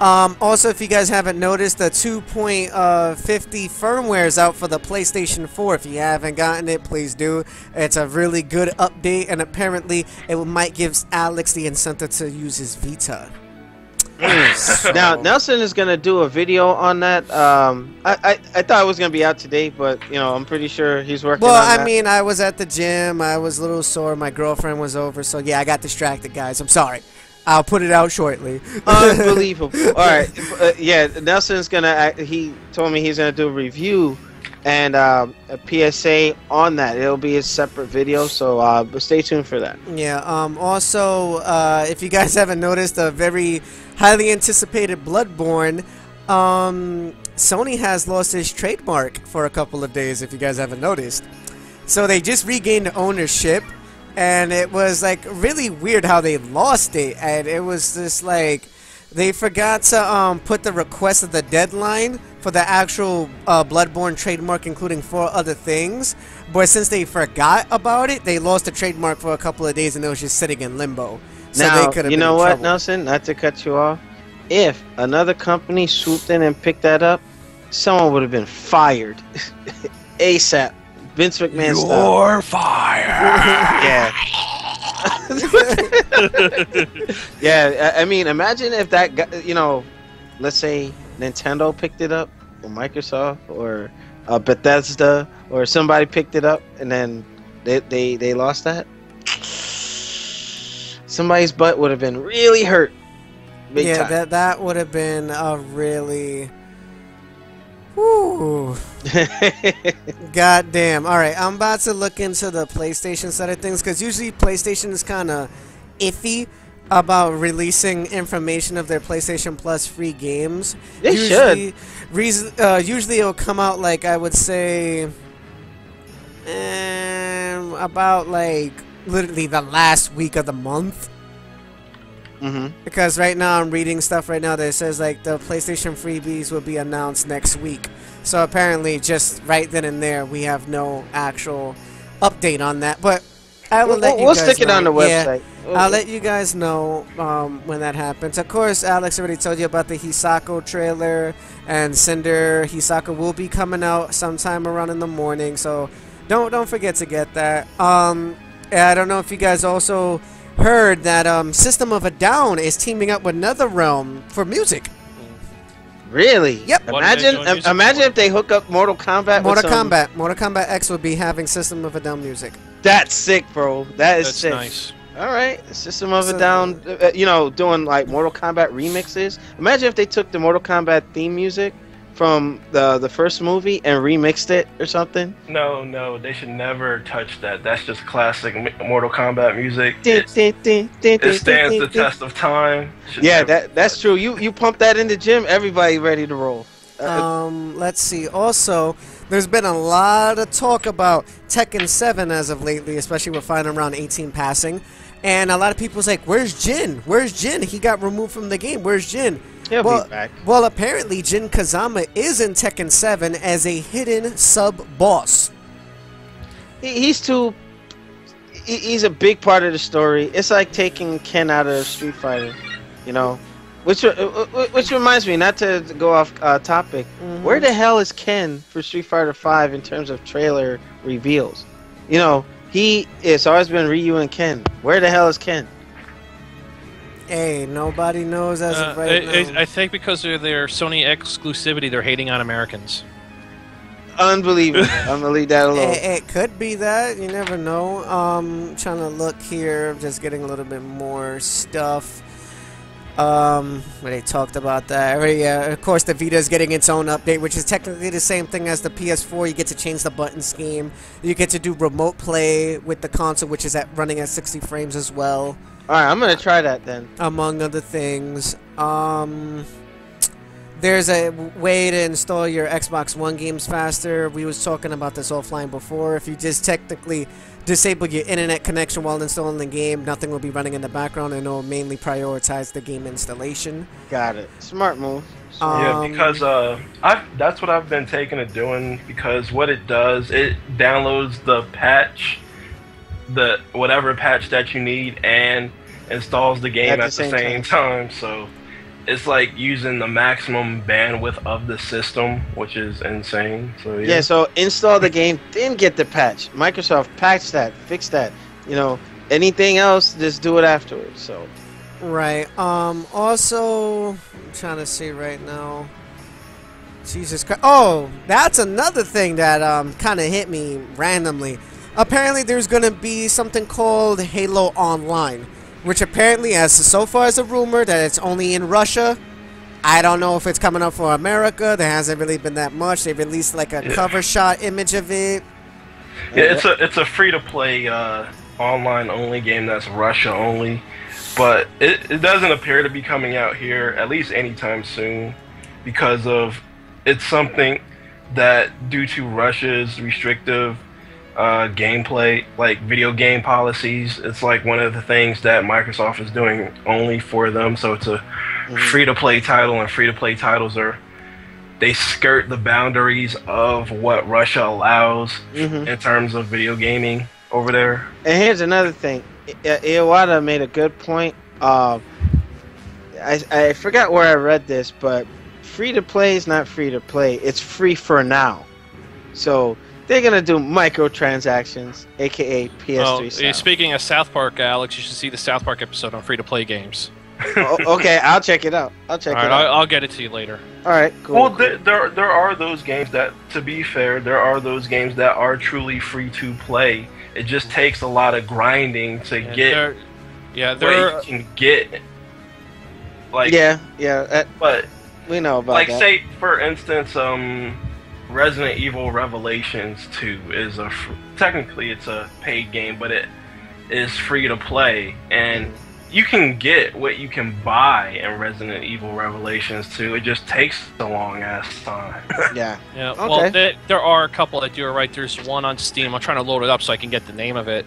Also, if you guys haven't noticed, the 2.50 firmware is out for the PlayStation 4. If you haven't gotten it, please do. It's a really good update, and apparently it might give Alex the incentive to use his Vita. Now, Nelson is going to do a video on that. I thought it was going to be out today, but, I'm pretty sure he's working on that. Well, I mean, I was at the gym. I was a little sore. My girlfriend was over. So, yeah, I got distracted, guys. I'm sorry. I'll put it out shortly. Unbelievable. All right. Yeah, Nelson's going to... He told me he's going to do a review and a PSA on that. It'll be a separate video, so stay tuned for that. Yeah. Also, if you guys haven't noticed, a very highly anticipated Bloodborne, Sony has lost its trademark for a couple of days, if you guys haven't noticed. So they just regained ownership, and it was really weird how they lost it. And it was just they forgot to put the request of the deadline for the actual Bloodborne trademark, including 4 other things. But since they forgot about it, they lost the trademark for a couple of days, and it was just sitting in limbo. So now, they could have you been know in what, trouble. Nelson? Not to cut you off. If another company swooped in and picked that up, someone would have been fired. ASAP. Vince McMahon style. You're fired. Yeah. Yeah, I mean, imagine if that guy, let's say Nintendo picked it up, or Microsoft, or Bethesda, or somebody picked it up, and then they lost that. Somebody's butt would have been really hurt. Big time. that would have been a really... Whew. God damn. Alright, I'm about to look into the PlayStation side of things, because usually PlayStation is kind of iffy about releasing information of their PlayStation Plus free games. They should. Usually it'll come out, I would say, about, literally the last week of the month. Because right now I'm reading stuff right now that says the PlayStation freebies will be announced next week. So apparently just right then and there we have no actual update on that. But I will let you We'll guys stick it know. on the website. Yeah, I'll let you guys know when that happens. Of course, Alex already told you about the Hisako trailer, and Cinder Hisako will be coming out sometime around in the morning. So don't forget to get that. I don't know if you guys also heard that System of a Down is teaming up with NetherRealm for music. Really? Yep. Imagine if they hook up Mortal Kombat. Mortal Kombat X will be having System of a Down music. That's sick, bro. That's sick. Nice. All right, System of a Down. Doing Mortal Kombat remixes. Imagine if they took the Mortal Kombat theme music from the first movie and remixed it or something. No, they should never touch that. That's just classic Mortal Kombat music. It stands the test of time. Yeah, that's true. You pump that in the gym, everybody ready to roll. Let's see. Also, there's been a lot of talk about Tekken 7 as of lately, especially with Final Round 18 passing. And a lot of people's like, where's Jin? Where's Jin? He got removed from the game. Where's Jin? He'll be back. Well, apparently Jin Kazama is in Tekken 7 as a hidden sub-boss. He's a big part of the story. It's like taking Ken out of Street Fighter, Which reminds me, not to go off topic, where the hell is Ken for Street Fighter V in terms of trailer reveals? You know, it's always been Ryu and Ken. Where the hell is Ken? Hey, nobody knows as of right now. I think because of their Sony exclusivity, they're hating on Americans. Unbelievable. I'm gonna leave that alone. It could be that. You never know. Trying to look here, just getting a little bit more stuff. Where they talked about that. Yeah, of course, the Vita is getting its own update, which is technically the same thing as the PS4. You get to change the button scheme. You get to do remote play with the console, which is running at 60 frames as well. All right, I'm gonna try that then. Among other things, there's a way to install your Xbox One games faster. We was talking about this offline before. If you just technically disable your internet connection while installing the game, nothing will be running in the background, and it will mainly prioritize the game installation. Got it. Smart move. Yeah, because that's what I've been taking to doing, because what it does, it downloads the patch, whatever patch that you need, and installs the game at the same time. So it's like using the maximum bandwidth of the system, which is insane. So yeah, so install the game, then get the patch. Microsoft patch that, fix that. You know, anything else, just do it afterwards. So right. Also, I'm trying to see right now. Jesus Christ. Oh, that's another thing that kind of hit me randomly. Apparently, there's gonna be something called Halo Online, which apparently, so far as a rumor, that it's only in Russia. I don't know if it's coming up for America. There hasn't really been that much. They released like a cover shot image of it. Yeah, it's a free-to-play online-only game that's Russia only. But it doesn't appear to be coming out here, at least anytime soon, because of it's something that, due to Russia's restrictive gameplay, like video game policies, it's like one of the things that Microsoft is doing only for them. So it's a free-to-play title, and free-to-play titles they skirt the boundaries of what Russia allows in terms of video gaming over there. And here's another thing. Iwata made a good point. I forgot where I read this, but free-to-play is not free-to-play. It's free for now. So they're going to do microtransactions, a.k.a. PS3 style. Speaking of South Park, Alex, you should see the South Park episode on free-to-play games. Okay, I'll check it out. I'll get it to you later. All right, cool. Well, there are those games that, to be fair, there are those games that are truly free-to-play. It just takes a lot of grinding to get where you can get. Like, but we know about like, that. say, for instance, Resident Evil Revelations 2 is technically it's a paid game, but it is free to play, and you can get what you can buy in Resident Evil Revelations 2. It just takes a long ass time. Yeah. Well, there are a couple that do it right. There's one on Steam. I'm trying to load it up so I can get the name of it,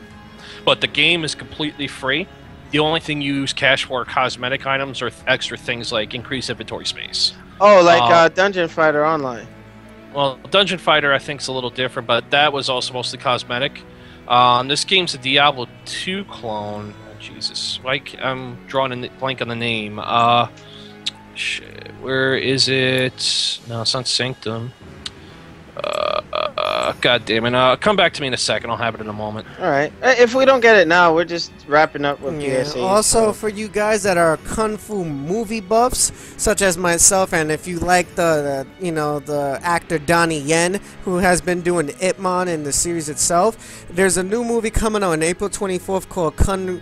but the game is completely free. The only thing you use cash for are cosmetic items or extra things like increased inventory space. Oh, like Dungeon Fighter Online. Well, Dungeon Fighter I think is a little different, but that was also mostly cosmetic. This game's a Diablo 2 clone. Oh, Jesus, I'm drawing a blank on the name. Shit, where is it? No, it's not Sanctum. God damn it. Come back to me in a second. I'll have it in a moment. Alright. If we don't get it now, we're just wrapping up with PSA. Also, for you guys that are Kung Fu movie buffs, such as myself, and if you like the actor Donnie Yen, who has been doing Ip Man in the series itself, there's a new movie coming out on April 24th called Kung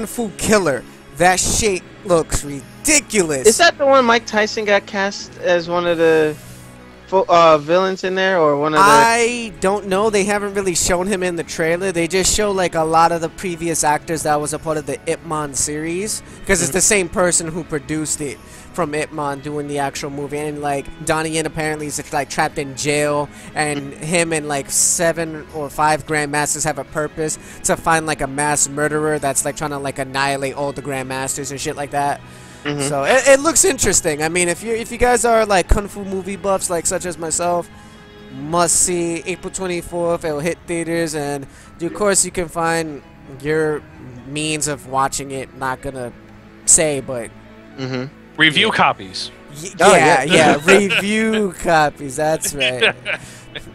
Fu Killer. That shit looks ridiculous. Is that the one Mike Tyson got cast as one of the villains in there, or one of the... I don't know. They haven't really shown him in the trailer. They just show like a lot of the previous actors that was a part of the Ip Man series, because it's the same person who produced it from Ip Man doing the actual movie. And like Donnie Yen apparently is like trapped in jail, and him and like 7 or 5 grandmasters have a purpose to find like a mass murderer that's like trying to like annihilate all the grandmasters and shit like that. So it looks interesting. I mean, if you guys are like Kung Fu movie buffs, like such as myself, must see. April 24th, it'll hit theaters, and of course you can find your means of watching it. Not gonna say, but Review copies. Oh, Yeah, review copies. That's right.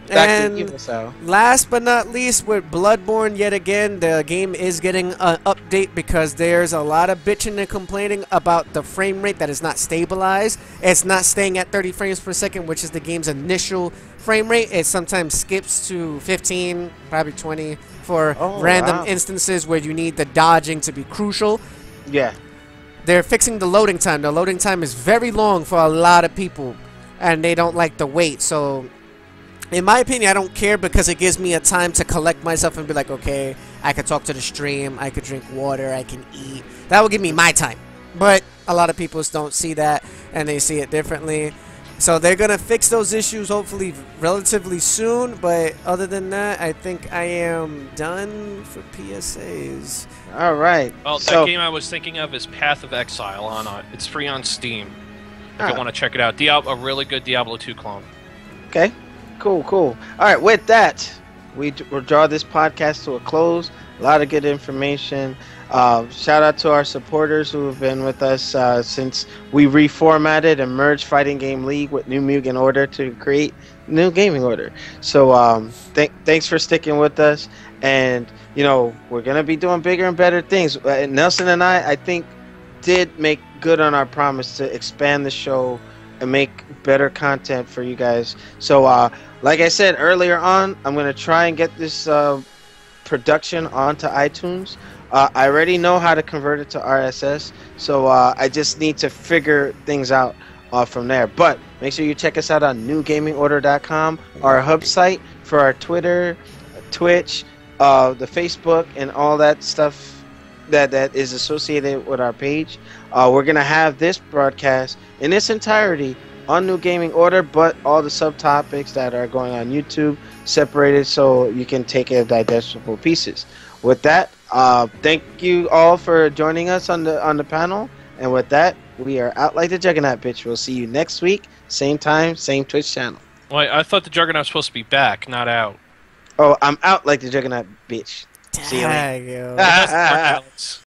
Back to you, And so. last but not least, with Bloodborne, yet again, the game is getting an update because there's a lot of bitching and complaining about the frame rate that is not stabilized. It's not staying at 30 frames per second, which is the game's initial frame rate. It sometimes skips to 15, probably 20 for random instances where you need the dodging to be crucial. Yeah. They're fixing the loading time. The loading time is very long for a lot of people, and they don't like the wait. So in my opinion, I don't care because it gives me a time to collect myself and be like, okay, I could talk to the stream, I could drink water, I can eat. That will give me my time. But a lot of people don't see that, and they see it differently. So they're going to fix those issues hopefully relatively soon. But other than that, I think I am done for PSAs. All right. Well, so, that game I was thinking of is Path of Exile. It's free on Steam. If you want to check it out. A really good Diablo 2 clone. Okay. Cool. All right. With that, we'll draw this podcast to a close. A lot of good information. Shout out to our supporters who have been with us since we reformatted and merged Fighting Game League with New Mugen Order to create New Gaming Order. So thanks for sticking with us. And, we're going to be doing bigger and better things. Nelson and I think, did make good on our promise to expand the show and make better content for you guys. So, like I said earlier on, I'm going to try and get this production onto iTunes. I already know how to convert it to RSS, so I just need to figure things out from there. But make sure you check us out on newgamingorder.com, our hub site for our Twitter, Twitch, the Facebook, and all that stuff that is associated with our page. We're going to have this broadcast in its entirety on New Gaming Order, but all the subtopics that are going on YouTube separated so you can take it in digestible pieces. With that, thank you all for joining us on the panel. And with that, we are out like the Juggernaut, bitch. We'll see you next week, same time, same Twitch channel. Wait, I thought the Juggernaut was supposed to be back, not out. Oh, I'm out like the Juggernaut, bitch. See you later. Dang, yo.